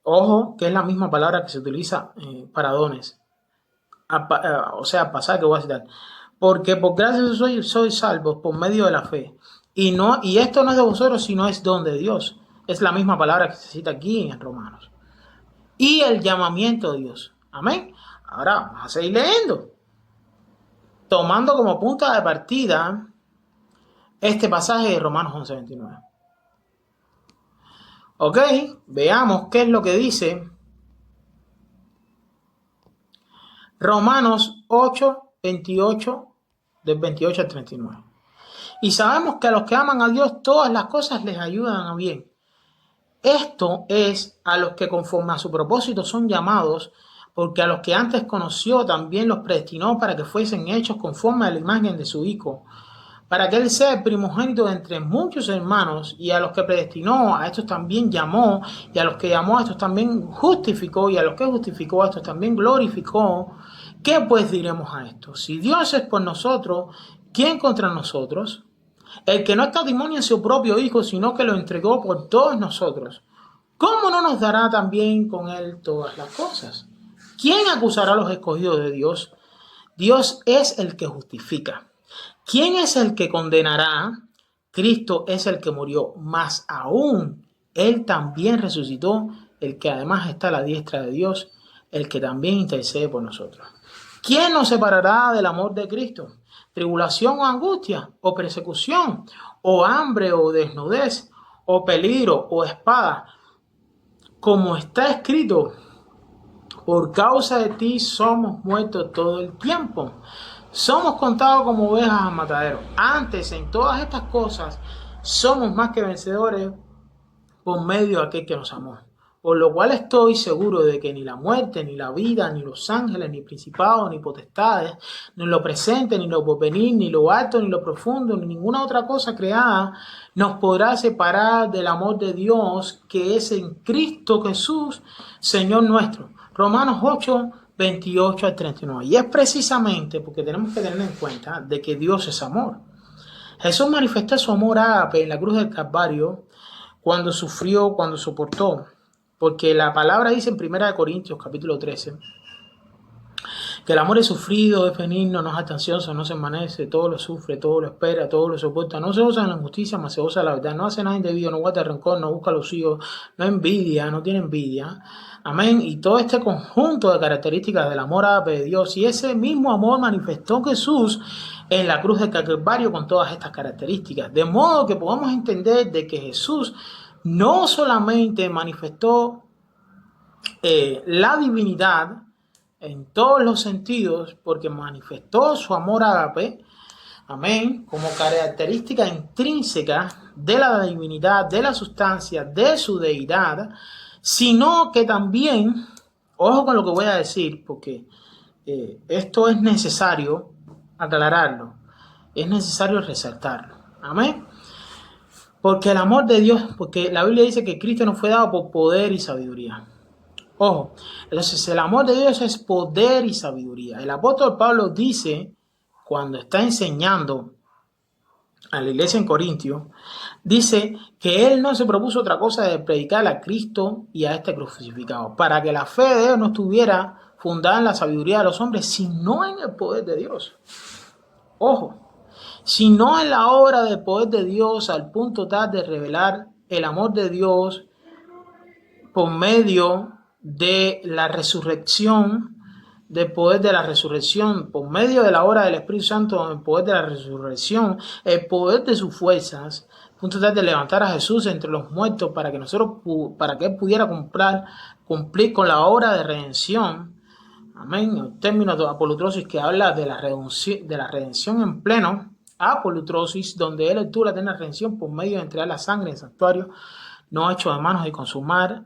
ojo, que es la misma palabra que se utiliza para dones. O sea, pasar que voy a citar. Porque por gracia soy salvos por medio de la fe. Y esto no es de vosotros, sino es don de Dios. Es la misma palabra que se cita aquí en Romanos. Y el llamamiento de Dios. Amén. Ahora vamos a seguir leyendo, tomando como punta de partida este pasaje de Romanos 11:29. Ok, veamos qué es lo que dice Romanos 8:28, del 28 al 39. Y sabemos que a los que aman a Dios todas las cosas les ayudan a bien. Esto es a los que conforme a su propósito son llamados, porque a los que antes conoció también los predestinó para que fuesen hechos conforme a la imagen de su Hijo, para que él sea el primogénito de entre muchos hermanos. Y a los que predestinó, a estos también llamó, y a los que llamó, a estos también justificó, y a los que justificó, a estos también glorificó. ¿Qué pues diremos a esto? Si Dios es por nosotros, ¿quién contra nosotros? El que no escatimonia en su propio Hijo, sino que lo entregó por todos nosotros, ¿cómo no nos dará también con él todas las cosas? ¿Quién acusará a los escogidos de Dios? Dios es el que justifica. ¿Quién es el que condenará? Cristo es el que murió, más aún él también resucitó, el que además está a la diestra de Dios, el que también intercede por nosotros. ¿Quién nos separará del amor de Cristo? ¿Tribulación o angustia, o persecución, o hambre o desnudez, o peligro o espada? Como está escrito, por causa de ti somos muertos todo el tiempo. Somos contados como ovejas a matadero. Antes, en todas estas cosas, somos más que vencedores por medio de aquel que nos amó. Por lo cual estoy seguro de que ni la muerte, ni la vida, ni los ángeles, ni principados, ni potestades, ni lo presente, ni lo porvenir, ni lo alto, ni lo profundo, ni ninguna otra cosa creada nos podrá separar del amor de Dios que es en Cristo Jesús, Señor nuestro. Romanos 8:28 al 39. Y es precisamente porque tenemos que tener en cuenta de que Dios es amor. Jesús manifestó su amor ágape en la cruz del Calvario cuando sufrió, cuando soportó. Porque la palabra dice en 1 Corintios capítulo 13 que el amor es sufrido, es benigno, no es ansioso, no se envanece, todo lo sufre, todo lo espera, todo lo soporta, no se goza en la injusticia, mas se goza en la verdad, no hace nada indebido, no guarda rencor, no busca lo suyo, no envidia, no tiene envidia. Amén. Y todo este conjunto de características del amor ágape de Dios, y ese mismo amor manifestó Jesús en la cruz del Calvario con todas estas características. De modo que podamos entender de que Jesús no solamente manifestó la divinidad en todos los sentidos, porque manifestó su amor ágape, amén, como característica intrínseca de la divinidad, de la sustancia, de su deidad, sino que también, ojo con lo que voy a decir, porque esto es necesario aclararlo, es necesario resaltarlo, amén. Porque el amor de Dios, porque la Biblia dice que Cristo nos fue dado por poder y sabiduría. Ojo, entonces el amor de Dios es poder y sabiduría. El apóstol Pablo dice, cuando está enseñando a la iglesia en Corintio, dice que él no se propuso otra cosa de predicar a Cristo y a este crucificado, para que la fe de Dios no estuviera fundada en la sabiduría de los hombres, sino en el poder de Dios. Ojo, sino en la obra del poder de Dios, al punto tal de revelar el amor de Dios por medio de la resurrección, del poder de la resurrección, por medio de la obra del Espíritu Santo, el poder de la resurrección, el poder de sus fuerzas, punto tal de levantar a Jesús entre los muertos para que él pudiera cumplir con la obra de redención. Amén. En términos de apolutrosis, que habla de la redención en pleno, apolutrosis, donde él obtuvo la eterna redención por medio de entregar la sangre en el santuario, no hecho de manos, y consumar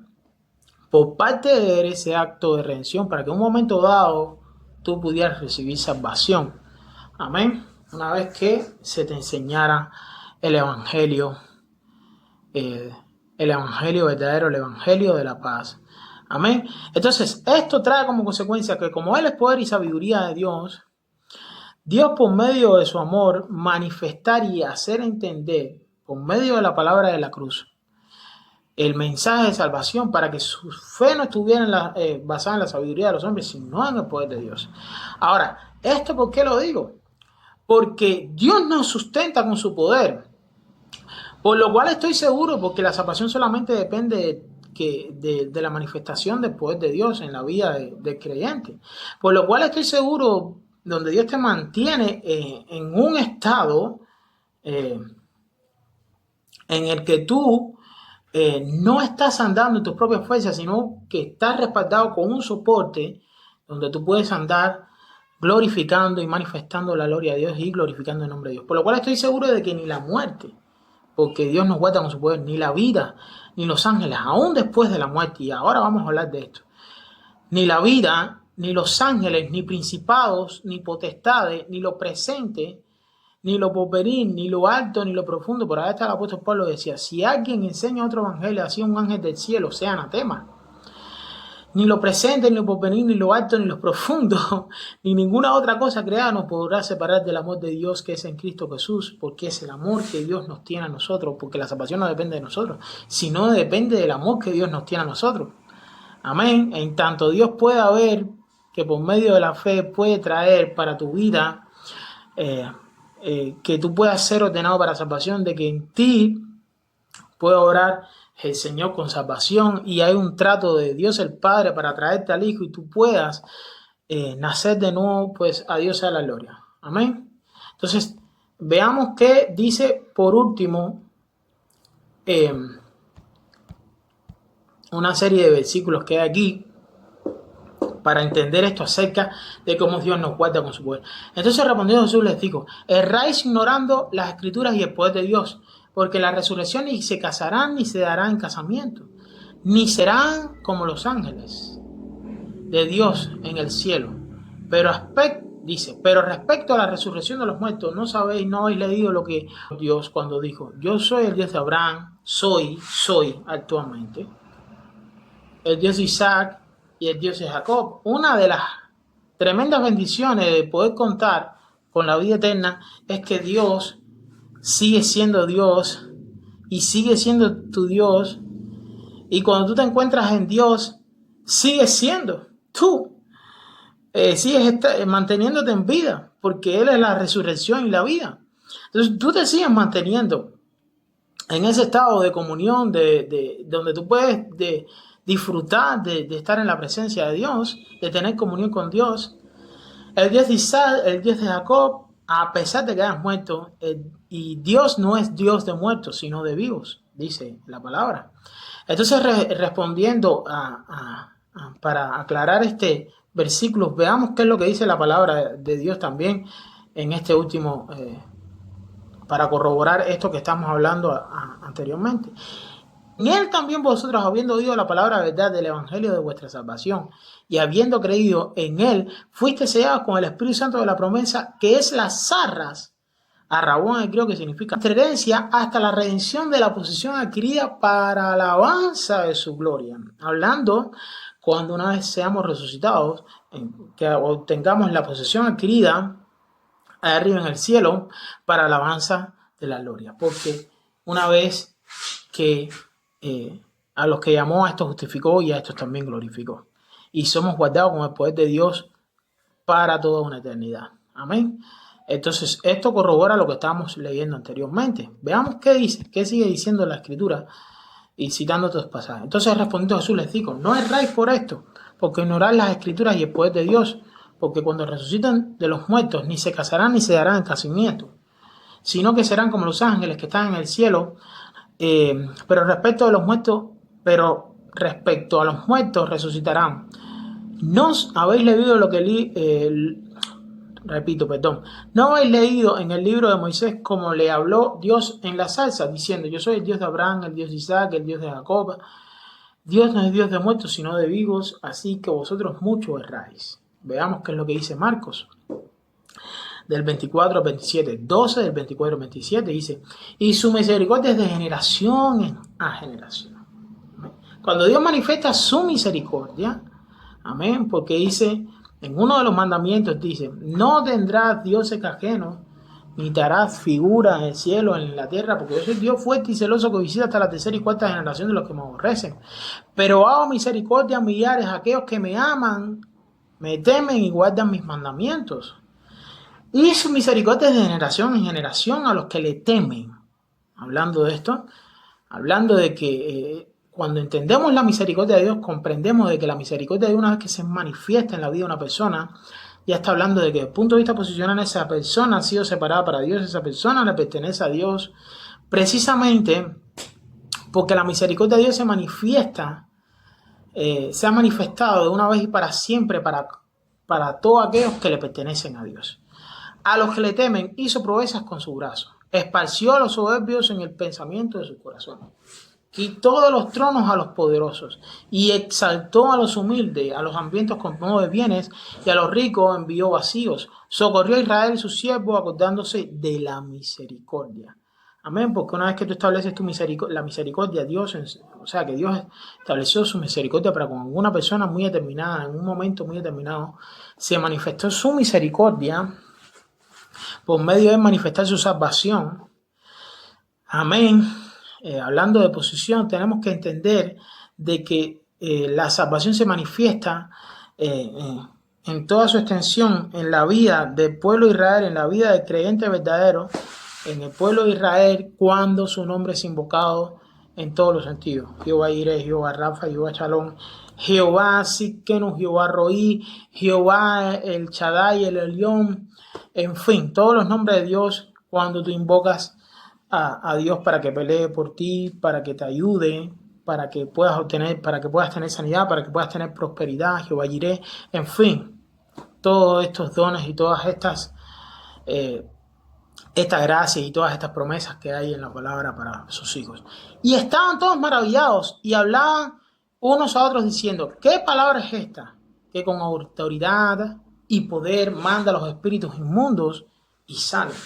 por parte de él ese acto de redención para que en un momento dado tú pudieras recibir salvación. Amén. Una vez que se te enseñara el evangelio verdadero, el evangelio de la paz. Amén. Entonces, esto trae como consecuencia que como él es poder y sabiduría de Dios, Dios por medio de su amor manifestar y hacer entender por medio de la palabra de la cruz el mensaje de salvación para que su fe no estuviera basada en la sabiduría de los hombres, sino en el poder de Dios. Ahora, ¿esto por qué lo digo? Porque Dios nos sustenta con su poder, por lo cual estoy seguro, porque la salvación solamente depende de la manifestación del poder de Dios en la vida del creyente, por lo cual estoy seguro, donde Dios te mantiene en un estado en el que tú no estás andando en tus propias fuerzas, sino que estás respaldado con un soporte donde tú puedes andar glorificando y manifestando la gloria de Dios y glorificando el nombre de Dios. Por lo cual estoy seguro de que ni la muerte, porque Dios nos guarda con su poder, ni la vida, ni los ángeles, aún después de la muerte, y ahora vamos a hablar de esto, ni la vida, ni los ángeles, ni principados, ni potestades, ni lo presente, ni lo porvenir, ni lo alto, ni lo profundo. Por ahí está el apóstol Pablo, decía, si alguien enseña otro evangelio así, un ángel del cielo, sea anatema. Ni lo presente, ni lo porvenir, ni lo alto, ni lo profundo, ni ninguna otra cosa creada nos podrá separar del amor de Dios que es en Cristo Jesús, porque es el amor que Dios nos tiene a nosotros, porque la salvación no depende de nosotros, sino depende del amor que Dios nos tiene a nosotros. Amén. En tanto Dios pueda ver que por medio de la fe puede traer para tu vida que tú puedas ser ordenado para salvación, de que en ti puede obrar el Señor con salvación y hay un trato de Dios el Padre para traerte al Hijo y tú puedas nacer de nuevo, pues a Dios sea la gloria. Amén. Entonces, veamos qué dice por último una serie de versículos que hay aquí para entender esto acerca de cómo Dios nos guarda con su poder. Entonces respondió Jesús, les dijo, erráis ignorando las escrituras y el poder de Dios, porque la resurrección ni se casarán ni se darán en casamiento, ni serán como los ángeles de Dios en el cielo. Pero respecto a la resurrección de los muertos, no habéis leído lo que Dios cuando dijo, yo soy el Dios de Abraham, soy actualmente, el Dios de Isaac y el Dios de Jacob. Una de las tremendas bendiciones de poder contar con la vida eterna es que Dios sigue siendo Dios y sigue siendo tu Dios. Y cuando tú te encuentras en Dios, sigues siendo tú. Sigues manteniéndote en vida, porque Él es la resurrección y la vida. Entonces tú te sigues manteniendo en ese estado de comunión, donde tú puedes disfrutar de estar en la presencia de Dios, de tener comunión con Dios. El Dios de Isaac, el Dios de Jacob, a pesar de que hayas muerto, y Dios no es Dios de muertos, sino de vivos, dice la palabra. Entonces, respondiendo para aclarar este versículo, veamos qué es lo que dice la palabra de Dios también en este último, para corroborar esto que estamos hablando anteriormente. En Él también vosotros, habiendo oído la palabra verdad del evangelio de vuestra salvación, y habiendo creído en Él, fuiste sellados con el Espíritu Santo de la promesa, que es las arras, arrabón en griego, que significa herencia, hasta la redención de la posesión adquirida para alabanza de su gloria. Hablando, cuando una vez seamos resucitados, que obtengamos la posesión adquirida arriba en el cielo para alabanza de la gloria. Porque una vez que a los que llamó, a estos justificó y a estos también glorificó. Y somos guardados con el poder de Dios para toda una eternidad. Amén. Entonces, esto corrobora lo que estábamos leyendo anteriormente. Veamos qué dice, qué sigue diciendo la Escritura y citando estos pasajes. Entonces, respondiendo Jesús, les digo, no erráis por esto, porque ignoráis las Escrituras y el poder de Dios, porque cuando resucitan de los muertos, ni se casarán ni se darán en casamiento, sino que serán como los ángeles que están en el cielo. Pero respecto a los muertos resucitarán. ¿No habéis leído lo que ¿No habéis leído en el libro de Moisés como le habló Dios en la salsa, diciendo: yo soy el Dios de Abraham, el Dios de Isaac, el Dios de Jacob? Dios no es Dios de muertos, sino de vivos, así que vosotros mucho erráis. Veamos qué es lo que dice Marcos, del 24 al 27, 12 del 24 al 27, dice: y su misericordia es de generación a generación. Cuando Dios manifiesta su misericordia, amén, porque dice, en uno de los mandamientos dice: no tendrás dioses ajenos, ni te harás figura en el cielo, en la tierra, porque yo soy Dios fuerte y celoso, que visita hasta la tercera y cuarta generación de los que me aborrecen. Pero hago misericordia a millares, a aquellos que me aman, me temen y guardan mis mandamientos. Y su misericordia es de generación en generación a los que le temen. Hablando de esto, hablando de que cuando entendemos la misericordia de Dios, comprendemos de que la misericordia de Dios, una vez que se manifiesta en la vida de una persona, ya está hablando de que desde el punto de vista posicional, esa persona ha sido separada para Dios, esa persona le pertenece a Dios, precisamente porque la misericordia de Dios se manifiesta, se ha manifestado de una vez y para siempre para todos aquellos que le pertenecen a Dios. A los que le temen hizo proezas con su brazo, esparció a los soberbios en el pensamiento de su corazón. Quitó de los tronos a los poderosos y exaltó a los humildes, a los hambrientos con de bienes, y a los ricos envió vacíos. Socorrió a Israel su siervo, acordándose de la misericordia. Amén, porque una vez que tú estableces la misericordia, Dios, o sea, que Dios estableció su misericordia para con alguna persona muy determinada, en un momento muy determinado, se manifestó su misericordia por medio de manifestar su salvación. Amén. Hablando de posición, tenemos que entender de que la salvación se manifiesta en toda su extensión en la vida del pueblo de Israel, en la vida del creyente verdadero, en el pueblo de Israel, cuando su nombre es invocado en todos los sentidos. Jehová Ireh, Jehová Rafa, Jehová Shalom, Jehová Sidkenu, Jehová Roí, Jehová el Shaddai, el Elión, en fin, todos los nombres de Dios cuando tú invocas a Dios para que pelee por ti, para que te ayude, para que puedas tener sanidad, para que puedas tener prosperidad, Jehová Jireh, en fin, todos estos dones y todas estas gracias y todas estas promesas que hay en la palabra para sus hijos. Y estaban todos maravillados y hablaban unos a otros diciendo: ¿qué palabra es esta? Que con autoridad y poder manda a los espíritus inmundos y salen.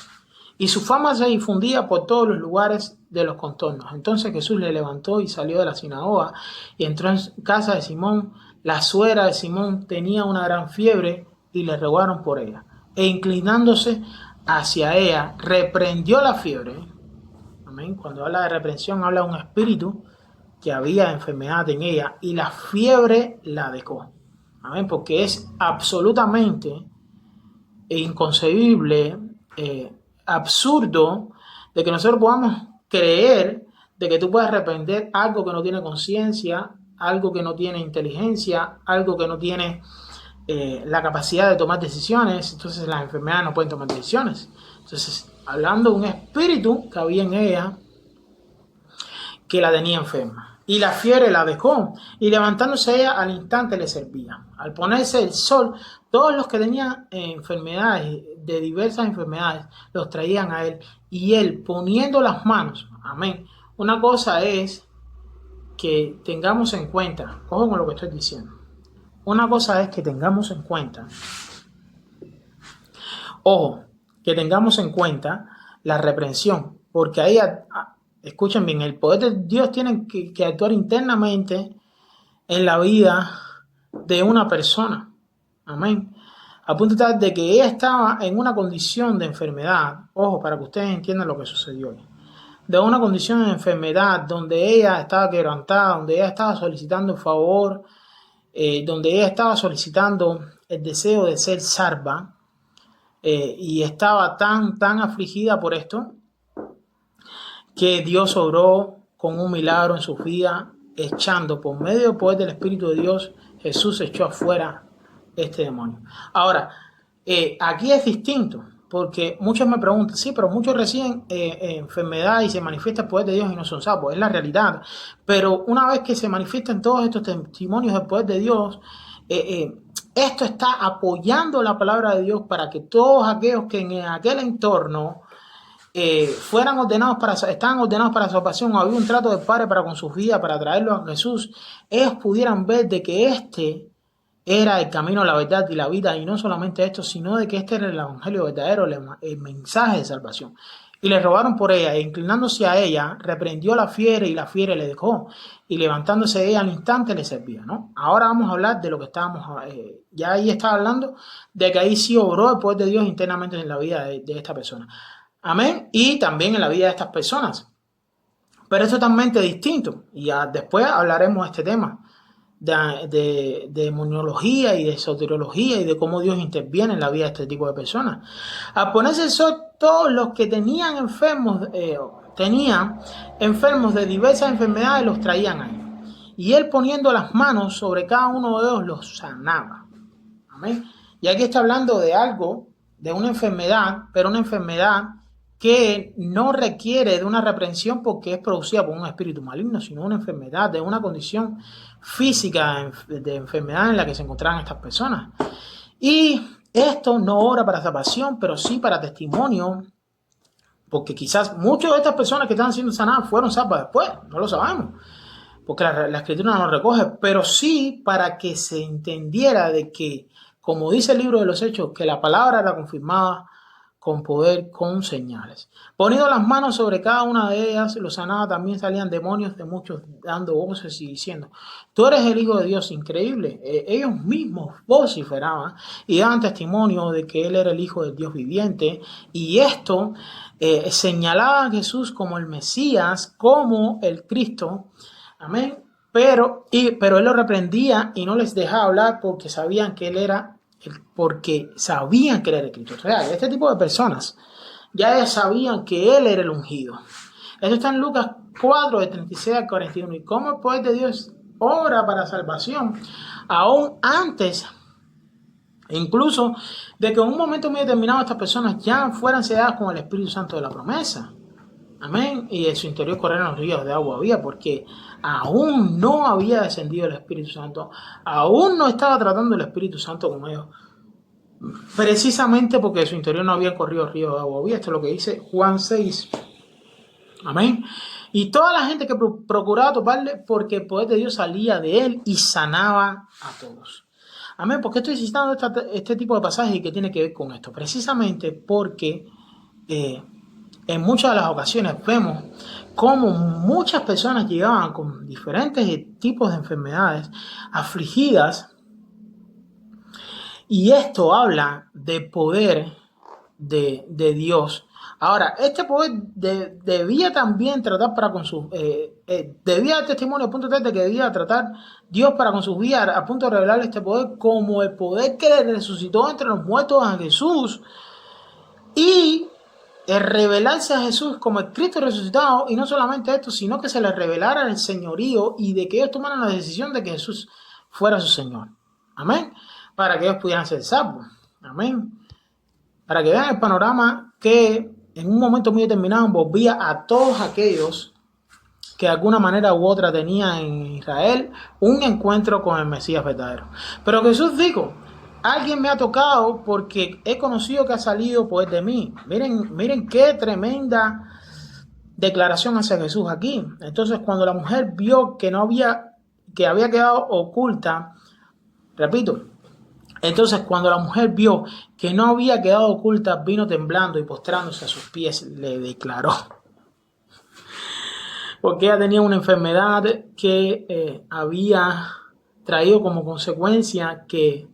Y su fama se difundía por todos los lugares de los contornos. Entonces Jesús le levantó y salió de la sinagoga y entró en casa de Simón. La suegra de Simón tenía una gran fiebre y le rogaron por ella. E inclinándose, hacia ella, reprendió la fiebre. Amén. Cuando habla de reprensión, habla de un espíritu que había enfermedad en ella y la fiebre la dejó. Amén. Porque es absolutamente inconcebible, absurdo, de que nosotros podamos creer de que tú puedes reprender algo que no tiene conciencia, algo que no tiene inteligencia, algo que no tiene la capacidad de tomar decisiones. Entonces las enfermedades no pueden tomar decisiones. Entonces, hablando de un espíritu que había en ella que la tenía enferma. Y la fiebre la dejó, y levantándose ella al instante le servía. Al ponerse el sol, todos los que tenían enfermedades, de diversas enfermedades, los traían a él, y él poniendo las manos, amén. Una cosa es que tengamos en cuenta, ojo con lo que estoy diciendo, una cosa es que tengamos en cuenta, ojo, que tengamos en cuenta la reprensión, porque ahí, escuchen bien, el poder de Dios tiene que actuar internamente en la vida de una persona. Amén. A punto tal de que ella estaba en una condición de enfermedad, ojo, para que ustedes entiendan lo que sucedió hoy, de una condición de enfermedad donde ella estaba quebrantada, donde ella estaba solicitando favor, donde ella estaba solicitando el deseo de ser salva, y estaba tan afligida por esto, que Dios obró con un milagro en sus vidas, echando por medio del poder del Espíritu de Dios, Jesús echó afuera este demonio. Ahora, aquí es distinto, porque muchos me preguntan, sí, pero muchos reciben enfermedad y se manifiesta el poder de Dios y no son salvos, es la realidad. Pero una vez que se manifiestan todos estos testimonios del poder de Dios, esto está apoyando la palabra de Dios para que todos aquellos que en aquel entorno estaban ordenados para salvación, o había un trato del Padre para con sus vidas, para traerlos a Jesús, ellos pudieran ver de que este era el camino, la verdad y la vida, y no solamente esto, sino de que este era el evangelio verdadero, el mensaje de salvación. Y le robaron por ella, e inclinándose a ella, reprendió la fiebre, y la fiebre le dejó, y levantándose ella al instante le servía, ¿no? Ahora vamos a hablar de lo que estábamos, ya ahí estaba hablando, de que ahí sí obró el poder de Dios internamente en la vida de esta persona. Amén. Y también en la vida de estas personas. Pero es totalmente distinto. Y ya después hablaremos de este tema de demonología y de soteriología y de cómo Dios interviene en la vida de este tipo de personas. Al ponerse el sol, todos los que tenían enfermos de diversas enfermedades los traían a él. Y él, poniendo las manos sobre cada uno de ellos, los sanaba. Amén. Y aquí está hablando de algo, de una enfermedad, pero una enfermedad que no requiere de una reprensión porque es producida por un espíritu maligno, sino una enfermedad, de una condición física de enfermedad en la que se encontraban estas personas. Y esto no obra para salvación, pero sí para testimonio, porque quizás muchas de estas personas que están siendo sanadas fueron salvas después, no lo sabemos, porque la escritura no lo recoge, pero sí para que se entendiera de que, como dice el libro de los Hechos, que la palabra era confirmada con poder, con señales. Poniendo las manos sobre cada una de ellas, los sanaba. También salían demonios de muchos, dando voces y diciendo: tú eres el Hijo de Dios. Increíble. Ellos mismos vociferaban y daban testimonio de que él era el Hijo del Dios viviente. Y esto señalaba a Jesús como el Mesías, como el Cristo. Amén. Pero él lo reprendía y no les dejaba hablar porque sabían que él era el Cristo real. Este tipo de personas ya sabían que él era el ungido. Esto está en Lucas 4, de 36 al 41. Y cómo el poder de Dios obra para salvación, aún antes, incluso, de que en un momento muy determinado estas personas ya fueran selladas con el Espíritu Santo de la promesa. Amén. Y en su interior corrieron los ríos de agua vida, porque aún no había descendido el Espíritu Santo, aún no estaba tratando el Espíritu Santo con ellos, precisamente porque en su interior no había corrido ríos de agua vida. Esto es lo que dice Juan 6. Amén. Y toda la gente que procuraba toparle, porque el poder de Dios salía de él y sanaba a todos. Amén. ¿Por qué estoy citando este tipo de pasajes y qué tiene que ver con esto? Precisamente porque en muchas de las ocasiones vemos cómo muchas personas llegaban con diferentes tipos de enfermedades, afligidas, y esto habla del poder de Dios. Ahora, este poder debía también tratar para con sus... debía dar testimonio al punto tal de que debía tratar Dios para con sus vidas, a punto de revelarle este poder como el poder que le resucitó entre los muertos a Jesús, y el revelarse a Jesús como el Cristo resucitado, y no solamente esto, sino que se le revelara el señorío y de que ellos tomaran la decisión de que Jesús fuera su Señor. Amén. Para que ellos pudieran ser salvos. Amén. Para que vean el panorama que en un momento muy determinado envolvía a todos aquellos que de alguna manera u otra tenían en Israel un encuentro con el Mesías verdadero. Pero Jesús dijo: alguien me ha tocado porque he conocido que ha salido poder de mí. Miren qué tremenda declaración hace Jesús aquí. Entonces, cuando la mujer vio que había quedado oculta, repito, entonces cuando la mujer vio que no había quedado oculta, vino temblando y postrándose a sus pies, le declaró. Porque ella tenía una enfermedad que había traído como consecuencia que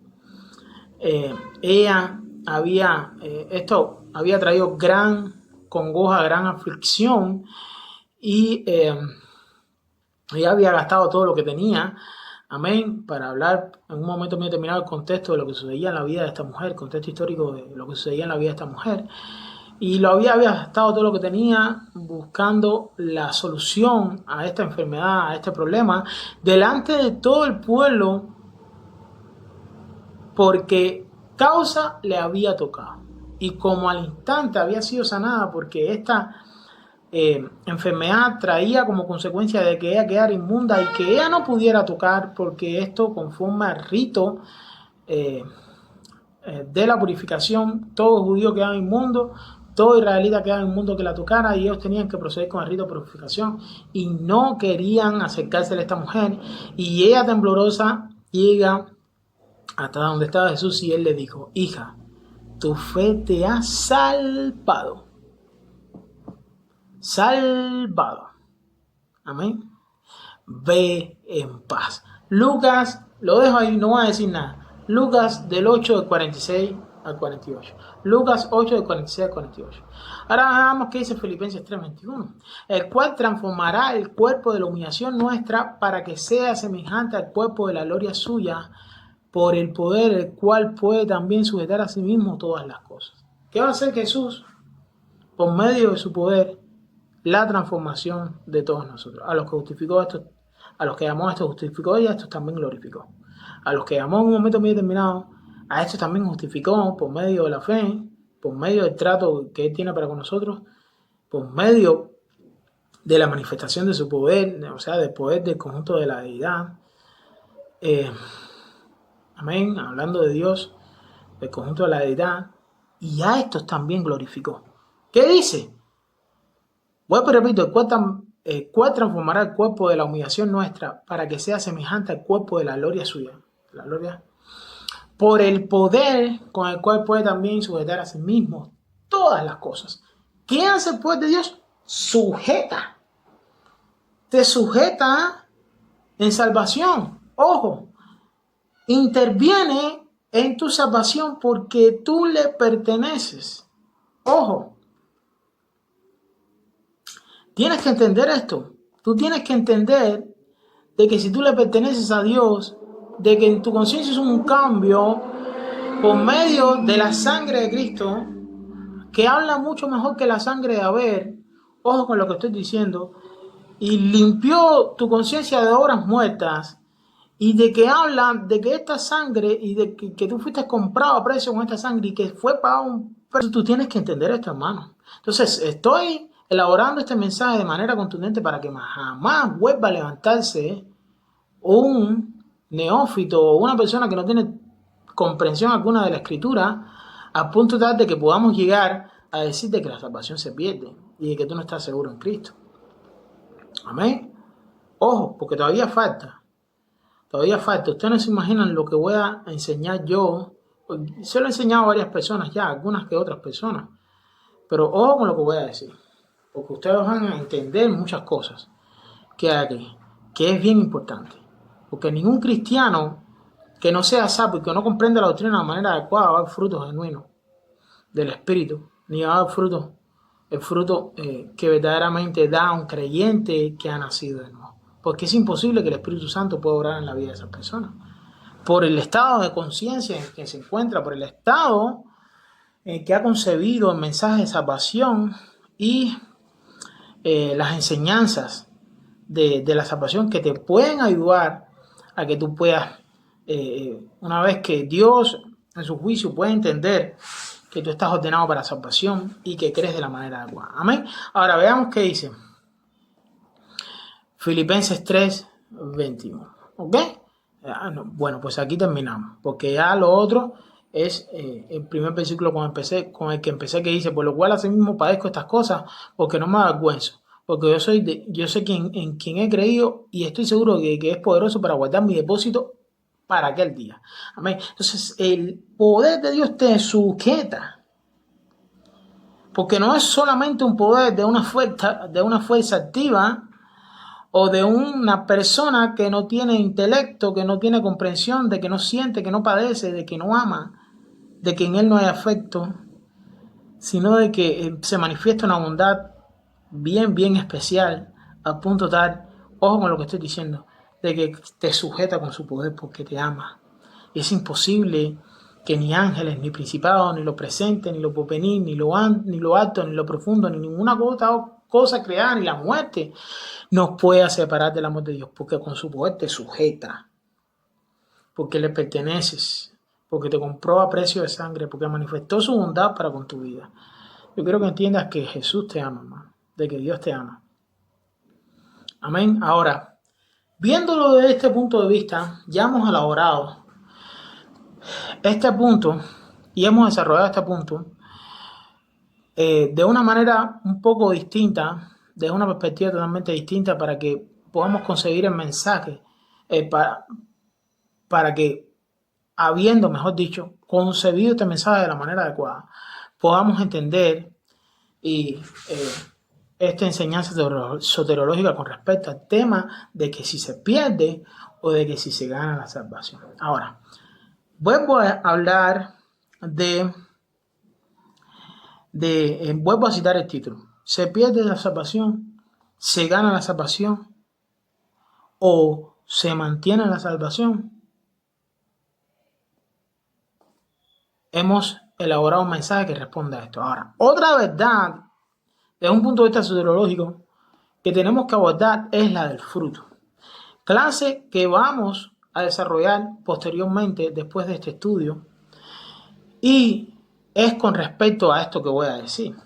esto había traído gran congoja, gran aflicción, y ella había gastado todo lo que tenía, amén, para hablar en un momento muy determinado el contexto de lo que sucedía en la vida de esta mujer, el contexto histórico de lo que sucedía en la vida de esta mujer, y había gastado todo lo que tenía buscando la solución a esta enfermedad, a este problema, delante de todo el pueblo, porque causa le había tocado. Y como al instante había sido sanada, porque esta enfermedad traía como consecuencia de que ella quedara inmunda y que ella no pudiera tocar, porque esto, conforme al rito de la purificación, todo judío quedaba inmundo, todo israelita quedaba inmundo que la tocara, y ellos tenían que proceder con el rito de purificación, y no querían acercarse a esta mujer. Y ella, temblorosa, llega hasta donde estaba Jesús, y él le dijo: hija, tu fe te ha salvado. Salvado. Amén. Ve en paz. Lucas, lo dejo ahí, no voy a decir nada. Lucas del 8 del 46 al 48. Lucas 8 del 46 al 48. Ahora veamos qué dice Filipenses 3:21. El cual transformará el cuerpo de la humillación nuestra para que sea semejante al cuerpo de la gloria suya, por el poder el cual puede también sujetar a sí mismo todas las cosas. ¿Qué va a hacer Jesús? Por medio de su poder, la transformación de todos nosotros. A los que justificó esto, a los que llamó a esto justificó, y a estos también glorificó. A los que llamó en un momento muy determinado, a estos también justificó por medio de la fe, por medio del trato que él tiene para con nosotros, por medio de la manifestación de su poder, o sea, del poder del conjunto de la deidad. Amén, hablando de Dios, del conjunto de la deidad, y a estos también glorificó. ¿Qué dice? Bueno, pues repito, el cual transformará el cuerpo de la humillación nuestra para que sea semejante al cuerpo de la gloria suya. La gloria. Por el poder con el cual puede también sujetar a sí mismo todas las cosas. ¿Qué hace el poder de Dios? Sujeta. Te sujeta en salvación. Ojo. Interviene en tu salvación porque tú le perteneces. Ojo. Tienes que entender esto. Tú tienes que entender de que si tú le perteneces a Dios, de que en tu conciencia es un cambio por medio de la sangre de Cristo, que habla mucho mejor que la sangre de Abel. Ojo con lo que estoy diciendo. Y limpió tu conciencia de obras muertas. Y de que habla de que esta sangre y de que tú fuiste comprado a precio con esta sangre y que fue pagado un precio. Tú tienes que entender esto, hermano. Entonces, estoy elaborando este mensaje de manera contundente para que jamás vuelva a levantarse un neófito o una persona que no tiene comprensión alguna de la escritura, a punto tal de que podamos llegar a decir de que la salvación se pierde y de que tú no estás seguro en Cristo. Amén. Ojo, porque todavía falta. Todavía falta. Ustedes no se imaginan lo que voy a enseñar yo. Se lo he enseñado a varias personas ya, algunas que otras personas. Pero ojo con lo que voy a decir. Porque ustedes van a entender muchas cosas que hay aquí, que es bien importante. Porque ningún cristiano que no sea sabio y que no comprenda la doctrina de la manera adecuada va a dar frutos genuinos. del Espíritu, ni va a dar fruto, el fruto que verdaderamente da un creyente que ha nacido de nuevo. Porque es imposible que el Espíritu Santo pueda obrar en la vida de esas personas. Por el estado de conciencia en que se encuentra, por el estado que ha concebido el mensaje de salvación y las enseñanzas de la salvación que te pueden ayudar a que tú puedas, una vez que Dios en su juicio puede entender que tú estás ordenado para salvación y que crees de la manera adecuada. Amén. Ahora veamos qué dice Filipenses 3:21. ¿Ok? Bueno, pues aquí terminamos, porque ya lo otro es el primer versículo con el que empecé, que dice: por lo cual asimismo padezco estas cosas, porque no me avergüenzo, porque yo sé en quien he creído y estoy seguro que es poderoso para guardar mi depósito para aquel día. Amén. Entonces el poder de Dios te sujeta, porque no es solamente un poder de una fuerza activa, o de una persona que no tiene intelecto, que no tiene comprensión, de que no siente, que no padece, de que no ama, de que en él no hay afecto, sino de que se manifiesta una bondad bien especial, a punto tal, ojo con lo que estoy diciendo, de que te sujeta con su poder porque te ama. Y es imposible que ni ángeles, ni principados, ni lo presente, ni lo porvenir, ni lo alto, ni lo profundo, ni ninguna cosa creada, ni la muerte nos pueda separar del amor de Dios, porque con su poder te sujeta, porque le perteneces, porque te compró a precio de sangre, porque manifestó su bondad para con tu vida. Yo quiero que entiendas que Jesús te ama, hermano, de que Dios te ama. Amén. Ahora, viéndolo desde este punto de vista, ya hemos elaborado este punto y hemos desarrollado este punto de una manera un poco distinta, desde una perspectiva totalmente distinta, para que podamos conseguir el mensaje, para que, habiendo, mejor dicho, concebido este mensaje de la manera adecuada, podamos entender y esta enseñanza soteriológica con respecto al tema de que si se pierde o de que si se gana la salvación. Ahora, vuelvo a hablar vuelvo a citar el título: ¿se pierde la salvación? ¿Se gana la salvación? ¿O se mantiene la salvación? Hemos elaborado un mensaje que responde a esto. Ahora, otra verdad, desde un punto de vista soteriológico, que tenemos que abordar es la del fruto. Clase que vamos a desarrollar posteriormente después de este estudio, y es con respecto a esto que voy a decir,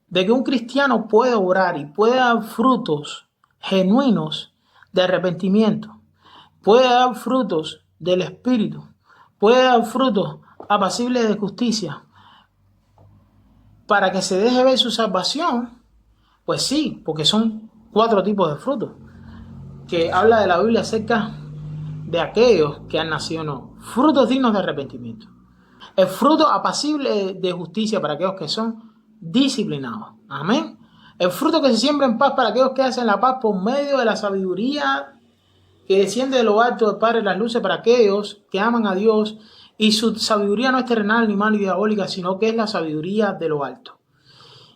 de que un cristiano puede orar y puede dar frutos genuinos de arrepentimiento, puede dar frutos del Espíritu, puede dar frutos apacibles de justicia, para que se deje ver su salvación. Pues sí, porque son 4 tipos de frutos que habla de la Biblia acerca de aquellos que han nacido no. Frutos dignos de arrepentimiento. El fruto apacible de justicia para aquellos que son disciplinados. Amén. El fruto que se siembra en paz para aquellos que hacen la paz por medio de la sabiduría que desciende de lo alto del Padre de las luces, para aquellos que aman a Dios, y su sabiduría no es terrenal, ni mal, ni diabólica, sino que es la sabiduría de lo alto.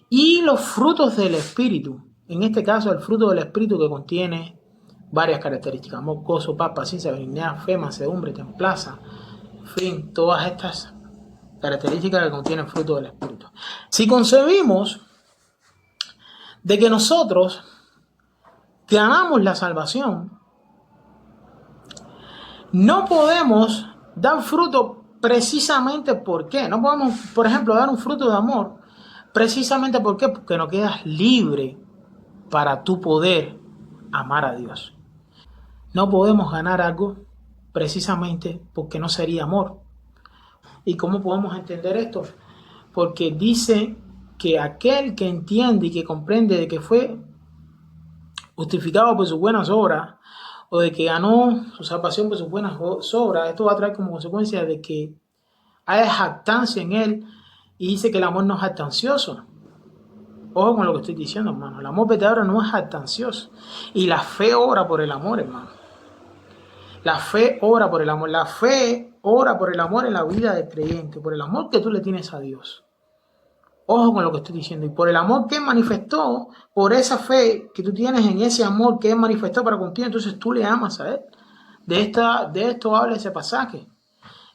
Y los frutos del Espíritu, en este caso el fruto del Espíritu, que contiene varias características: amor, gozo, paz, paciencia, benignidad, fe, mansedumbre, templanza, en fin, todas estas características que contienen fruto del Espíritu. Si concebimos de que nosotros ganamos la salvación, no podemos dar fruto precisamente porque no podemos, por ejemplo, dar un fruto de amor precisamente porque no quedas libre para tu poder amar a Dios. No podemos ganar algo precisamente porque no sería amor. ¿Y cómo podemos entender esto? Porque dice que aquel que entiende y que comprende de que fue justificado por sus buenas obras, o de que ganó su salvación por sus buenas obras, esto va a traer como consecuencia de que haya jactancia en él, y dice que el amor no es jactancioso. Ojo con lo que estoy diciendo, hermano. El amor verdadero no es jactancioso. Y la fe obra por el amor, hermano. La fe obra por el amor. La fe obra por el amor en la vida del creyente, por el amor que tú le tienes a Dios. Ojo con lo que estoy diciendo. Y por el amor que Él manifestó, por esa fe que tú tienes en ese amor que Él manifestó para contigo, entonces tú le amas a Él. De esto habla ese pasaje.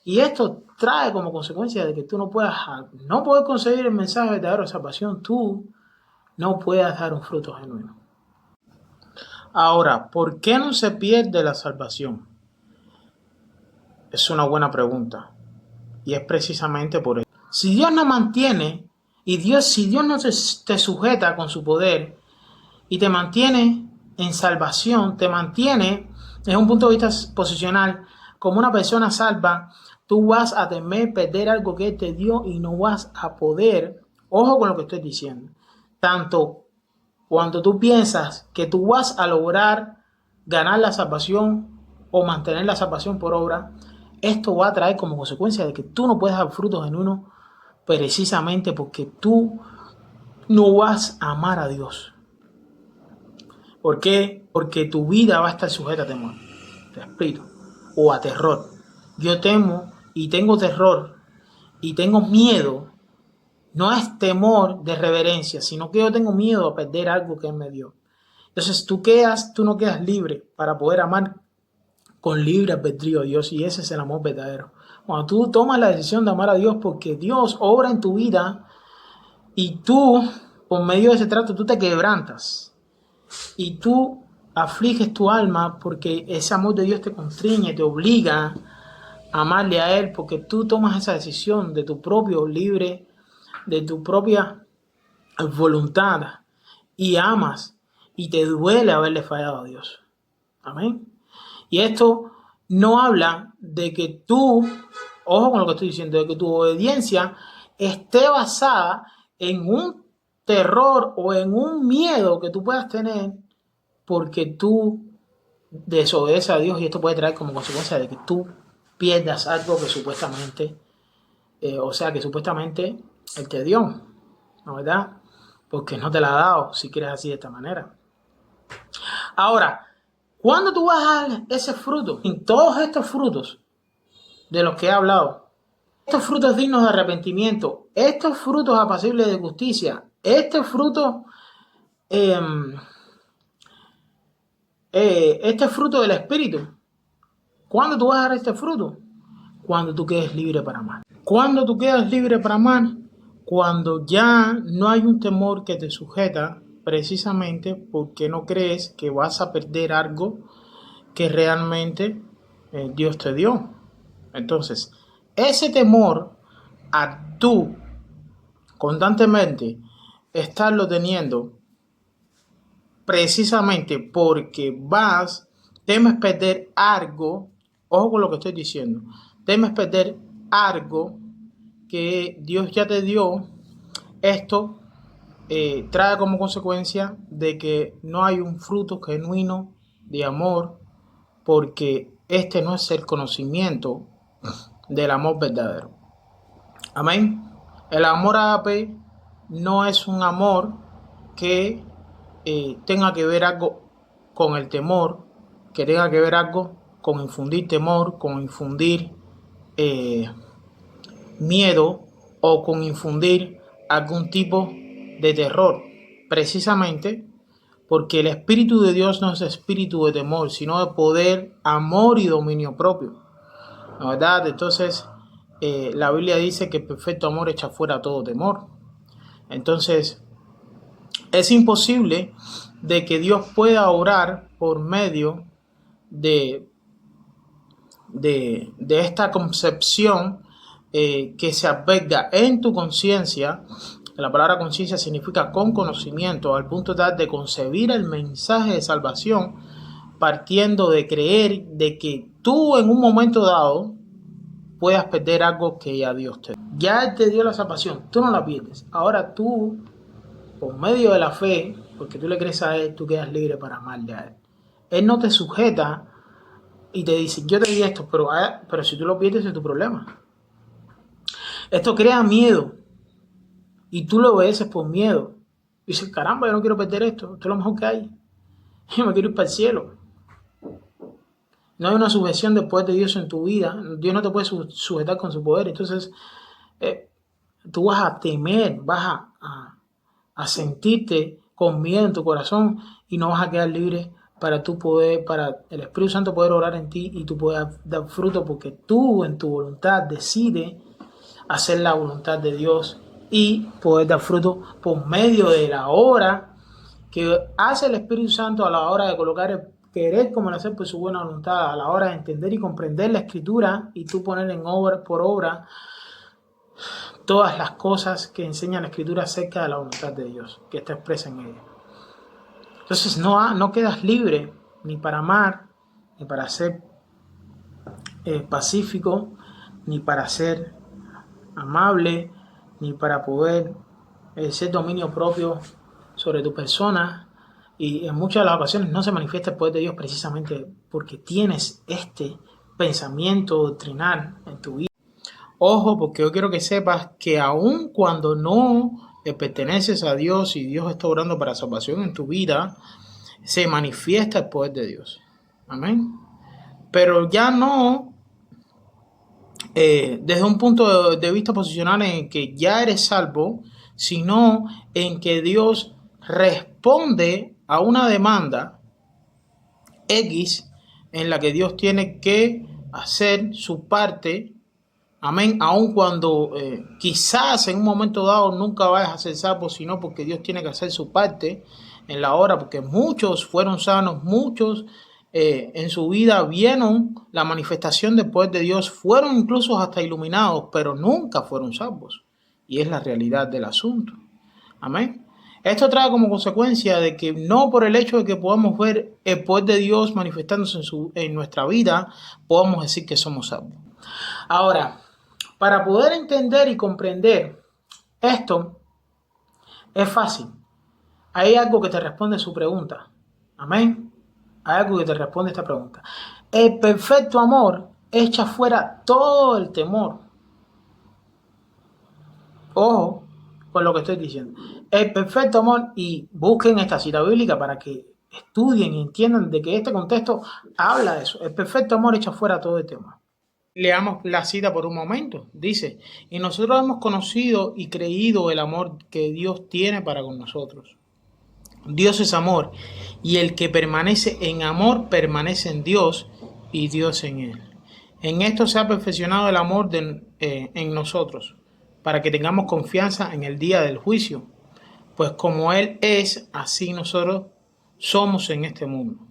Y esto trae como consecuencia de que tú no puedes conseguir el mensaje verdadero de salvación, tú no puedas dar un fruto genuino. Ahora, ¿por qué no se pierde la salvación? Es una buena pregunta. Y es precisamente por eso. Si Dios no mantiene, si Dios no te sujeta con su poder y te mantiene en salvación, te mantiene desde un punto de vista posicional como una persona salva, tú vas a temer perder algo que Él te dio y no vas a poder, ojo con lo que estoy diciendo, tanto cuando tú piensas que tú vas a lograr ganar la salvación o mantener la salvación por obra, esto va a traer como consecuencia de que tú no puedes dar frutos genuinos precisamente porque tú no vas a amar a Dios. ¿Por qué? Porque tu vida va a estar sujeta a temor, te explico, o a terror. Yo temo y tengo terror y tengo miedo. No es temor de reverencia, sino que yo tengo miedo a perder algo que Él me dio. Entonces tú no quedas libre para poder amar con libre albedrío a Dios, y ese es el amor verdadero. Cuando tú tomas la decisión de amar a Dios porque Dios obra en tu vida y tú, por medio de ese trato, tú te quebrantas y tú afliges tu alma porque ese amor de Dios te constriñe, te obliga a amarle a Él porque tú tomas esa decisión de tu propio libre, de tu propia voluntad y amas y te duele haberle fallado a Dios. Amén. Y esto no habla de que tú, ojo con lo que estoy diciendo, de que tu obediencia esté basada en un terror o en un miedo que tú puedas tener porque tú desobedeces a Dios, y esto puede traer como consecuencia de que tú pierdas algo que supuestamente, que supuestamente Él te dio, ¿no verdad? Porque no te la ha dado, si quieres así de esta manera. Ahora, ¿cuándo tú vas a dar ese fruto? En todos estos frutos de los que he hablado, estos frutos dignos de arrepentimiento, estos frutos apacibles de justicia, este fruto del Espíritu, ¿cuándo tú vas a dar este fruto? Cuando tú quedes libre para amar. Cuando tú quedas libre para amar, cuando ya no hay un temor que te sujeta, precisamente porque no crees que vas a perder algo que realmente Dios te dio. Entonces, ese temor a tú constantemente estarlo teniendo precisamente porque temes perder algo, ojo con lo que estoy diciendo, temes perder algo que Dios ya te dio, esto trae como consecuencia de que no hay un fruto genuino de amor, porque este no es el conocimiento del amor verdadero. Amén. El amor ágape no es un amor que tenga que ver algo con el temor, que tenga que ver algo con infundir temor, con infundir miedo o con infundir algún tipo de terror. Precisamente porque el Espíritu de Dios no es espíritu de temor, sino de poder, amor y dominio propio. ¿La verdad? Entonces, la Biblia dice que el perfecto amor echa fuera todo temor. Entonces, es imposible de que Dios pueda obrar por medio de esta concepción que se alberga en tu conciencia. La palabra conciencia significa con conocimiento, al punto tal de concebir el mensaje de salvación, partiendo de creer de que tú en un momento dado puedas perder algo que ya Dios te dio. Ya Él te dio la salvación, tú no la pierdes. Ahora tú, por medio de la fe, porque tú le crees a Él, tú quedas libre para amarle a Él. Él no te sujeta y te dice, yo te di esto, pero si tú lo pierdes es tu problema. Esto crea miedo y tú lo obedeces por miedo. Y dices, caramba, yo no quiero perder esto es lo mejor que hay. Yo me quiero ir para el cielo. No hay una sujeción del poder de Dios en tu vida. Dios no te puede sujetar con su poder. Entonces, tú vas a temer, vas a sentirte con miedo en tu corazón y no vas a quedar libre para el Espíritu Santo poder orar en ti y tú puedas dar fruto, porque tú en tu voluntad decides hacer la voluntad de Dios y poder dar fruto por medio de la obra que hace el Espíritu Santo a la hora de colocar el querer como el hacer por su buena voluntad, a la hora de entender y comprender la Escritura y tú poner por obra todas las cosas que enseña la Escritura acerca de la voluntad de Dios, que está expresa en ella. Entonces no quedas libre ni para amar, ni para ser pacífico, ni para ser amable, ni para poder ser dominio propio sobre tu persona. Y en muchas de las ocasiones no se manifiesta el poder de Dios precisamente porque tienes este pensamiento doctrinal en tu vida. Ojo, porque yo quiero que sepas que aun cuando no le perteneces a Dios y Dios está obrando para salvación en tu vida, se manifiesta el poder de Dios. Amén. Pero ya no desde un punto de vista posicional en que ya eres salvo, sino en que Dios responde a una demanda X en la que Dios tiene que hacer su parte. Amén, aun cuando quizás en un momento dado nunca vayas a ser salvo, sino porque Dios tiene que hacer su parte en la obra, porque muchos fueron sanos, muchos en su vida vieron la manifestación del poder de Dios, fueron incluso hasta iluminados, pero nunca fueron salvos. Y es la realidad del asunto. Amén. Esto trae como consecuencia de que no por el hecho de que podamos ver el poder de Dios manifestándose en nuestra vida, podamos decir que somos salvos. Ahora, para poder entender y comprender esto, es fácil. Hay algo que te responde su pregunta. Amén. Hay algo que te responde esta pregunta. El perfecto amor echa fuera todo el temor. Ojo con lo que estoy diciendo. El perfecto amor, y busquen esta cita bíblica para que estudien y entiendan de que este contexto habla de eso. El perfecto amor echa fuera todo el temor. Leamos la cita por un momento. Dice, y nosotros hemos conocido y creído el amor que Dios tiene para con nosotros. Dios es amor, y el que permanece en amor permanece en Dios y Dios en él. En esto se ha perfeccionado el amor en nosotros, para que tengamos confianza en el día del juicio, pues como Él es, así nosotros somos en este mundo.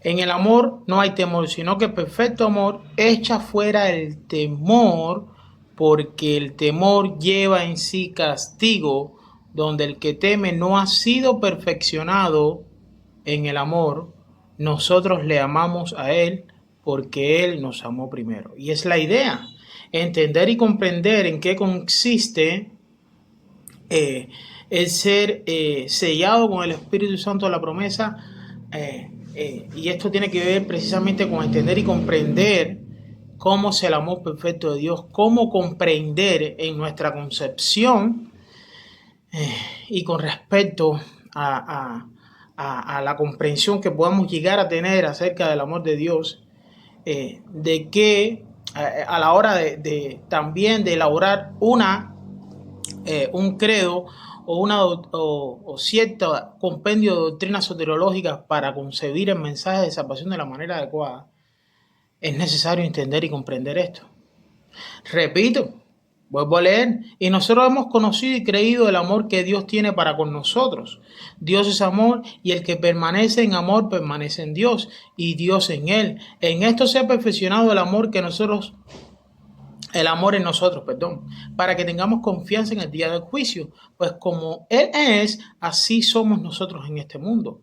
En el amor no hay temor, sino que el perfecto amor echa fuera el temor, porque el temor lleva en sí castigo, donde el que teme no ha sido perfeccionado en el amor. Nosotros le amamos a Él porque Él nos amó primero. Y es la idea, entender y comprender en qué consiste el ser sellado con el Espíritu Santo de la promesa. Y esto tiene que ver precisamente con entender y comprender cómo es el amor perfecto de Dios, cómo comprender en nuestra concepción y con respecto a la comprensión que podamos llegar a tener acerca del amor de Dios, de que a la hora también de elaborar un credo o cierto compendio de doctrinas soteriológicas para concebir el mensaje de salvación de la manera adecuada, es necesario entender y comprender esto. Repito, vuelvo a leer, y nosotros hemos conocido y creído el amor que Dios tiene para con nosotros. Dios es amor, y el que permanece en amor permanece en Dios y Dios en él. En esto se ha perfeccionado el amor en nosotros, para que tengamos confianza en el día del juicio, pues como Él es, así somos nosotros en este mundo.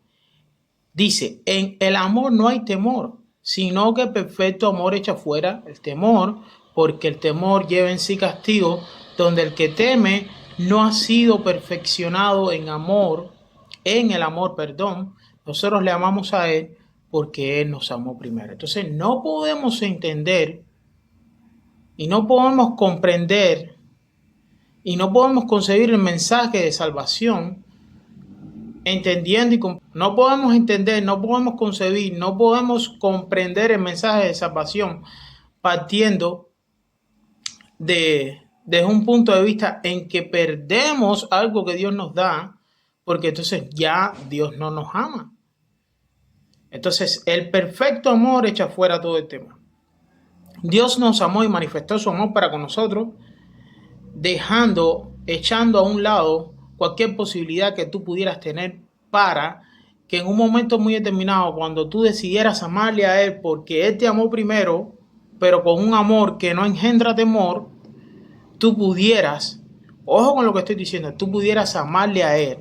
Dice, en el amor no hay temor, sino que el perfecto amor echa fuera el temor, porque el temor lleva en sí castigo, donde el que teme no ha sido perfeccionado en el amor. Nosotros le amamos a Él porque Él nos amó primero. Entonces no podemos entender y no podemos comprender y no podemos concebir el mensaje de salvación entendiendo no podemos entender, no podemos concebir, no podemos comprender el mensaje de salvación partiendo de desde un punto de vista en que perdemos algo que Dios nos da, porque entonces ya Dios no nos ama. Entonces, el perfecto amor echa fuera todo el tema. Dios nos amó y manifestó su amor para con nosotros, echando a un lado cualquier posibilidad que tú pudieras tener para que en un momento muy determinado, cuando tú decidieras amarle a Él porque Él te amó primero, pero con un amor que no engendra temor, tú pudieras, ojo con lo que estoy diciendo, tú pudieras amarle a Él.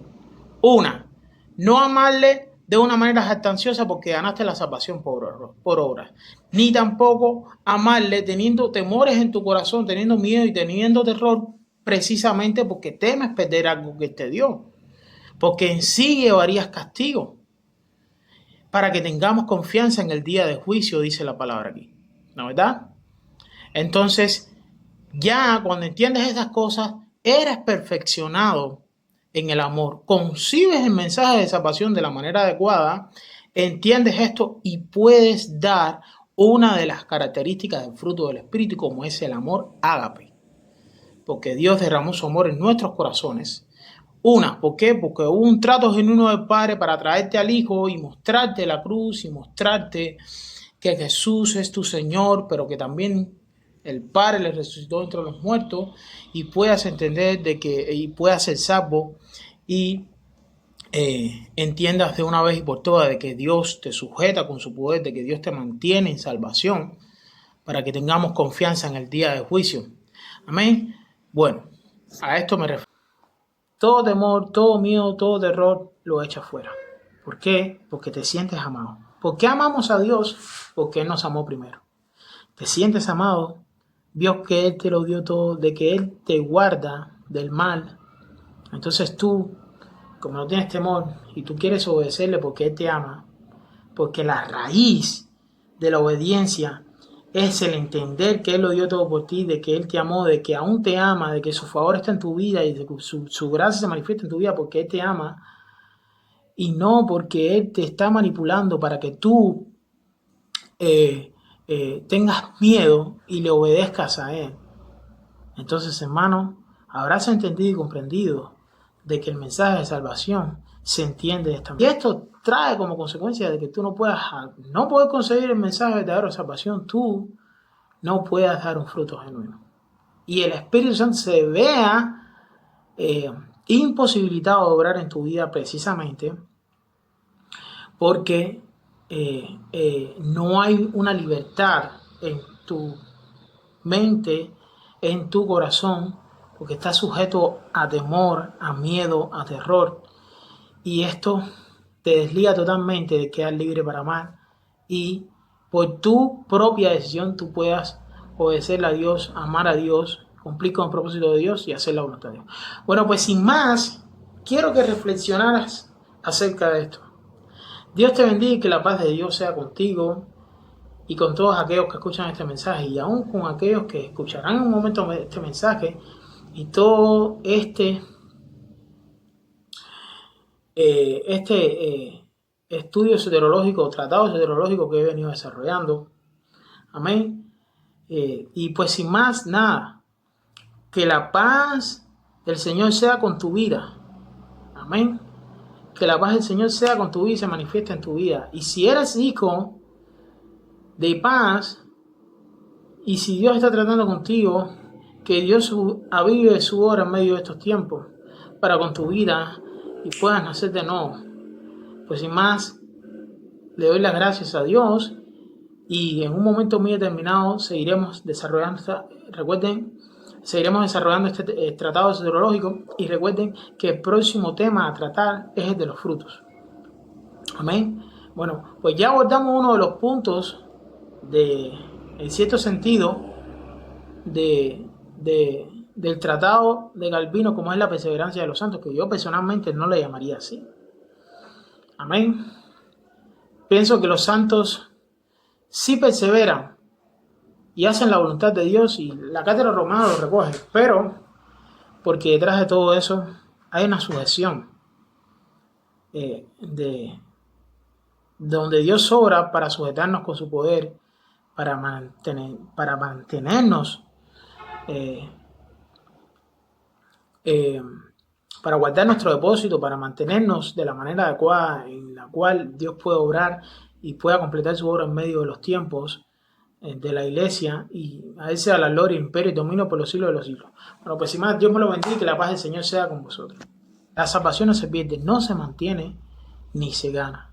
No amarle de una manera jactanciosa porque ganaste la salvación por obra, ni tampoco amarle teniendo temores en tu corazón, teniendo miedo y teniendo terror, precisamente porque temes perder algo que te dio, porque en sí llevarías castigo, para que tengamos confianza en el día de juicio, dice la palabra aquí, ¿no verdad? Entonces, ya cuando entiendes esas cosas, eres perfeccionado en el amor, concibes el mensaje de salvación de la manera adecuada, entiendes esto y puedes dar una de las características del fruto del Espíritu, como es el amor ágape, porque Dios derramó su amor en nuestros corazones. ¿Por qué? Porque hubo un trato genuino del Padre para traerte al Hijo y mostrarte la cruz y mostrarte que Jesús es tu Señor, pero que también el Padre le resucitó entre los muertos, y puedas entender y puedas ser salvo y entiendas de una vez y por todas de que Dios te sujeta con su poder, de que Dios te mantiene en salvación, para que tengamos confianza en el día de juicio. Amén. Bueno, a esto me refiero. Todo temor, todo miedo, todo terror lo echa fuera. ¿Por qué? Porque te sientes amado. ¿Por qué amamos a Dios? Porque Él nos amó primero. Te sientes amado, Dios que Él te lo dio todo, de que Él te guarda del mal. Entonces tú, como no tienes temor y tú quieres obedecerle porque Él te ama, porque la raíz de la obediencia es el entender que Él lo dio todo por ti, de que Él te amó, de que aún te ama, de que su favor está en tu vida y de que su gracia se manifiesta en tu vida porque Él te ama, y no porque Él te está manipulando para que tú tengas miedo y le obedezcas a Él. Entonces, hermano, habrás entendido y comprendido de que el mensaje de salvación se entiende de esta manera. Y esto trae como consecuencia de que tú no poder conseguir el mensaje verdadero de salvación, tú no puedas dar un fruto genuino. Y el Espíritu Santo se vea imposibilitado de obrar en tu vida precisamente porque no hay una libertad en tu mente, en tu corazón, porque estás sujeto a temor, a miedo, a terror. Y esto te desliga totalmente de quedar libre para amar y por tu propia decisión tú puedas obedecerle a Dios, amar a Dios, cumplir con el propósito de Dios y hacer la voluntad de Dios. Bueno, pues sin más, quiero que reflexionaras acerca de esto. Dios te bendiga y que la paz de Dios sea contigo y con todos aquellos que escuchan este mensaje, y aún con aquellos que escucharán en un momento este mensaje y todo este estudio soteriológico, tratado soteriológico que he venido desarrollando. Amén. Y pues sin más nada, que la paz del Señor sea con tu vida. Amén. Que la paz del Señor sea con tu vida y se manifieste en tu vida. Y si eres hijo de paz, y si Dios está tratando contigo, que Dios avive su obra en medio de estos tiempos para con tu vida y puedas nacer de nuevo. Pues sin más, le doy las gracias a Dios y en un momento muy determinado seguiremos desarrollando este tratado soteriológico, y recuerden que el próximo tema a tratar es el de los frutos. Amén. Bueno, pues ya abordamos uno de los puntos en cierto sentido, del tratado de Calvino, como es la perseverancia de los santos, que yo personalmente no le llamaría así. Amén. Pienso que los santos sí perseveran y hacen la voluntad de Dios, y la cátedra romana lo recoge, pero porque detrás de todo eso hay una sujeción de donde Dios obra para sujetarnos con su poder, para mantenernos para guardar nuestro depósito, para mantenernos de la manera adecuada en la cual Dios puede obrar y pueda completar su obra en medio de los tiempos de la iglesia, y a Él sea la gloria, imperio y dominio por los siglos de los siglos. Bueno, pues sin más, Dios me lo bendiga y que la paz del Señor sea con vosotros. La salvación no se pierde, no se mantiene ni se gana.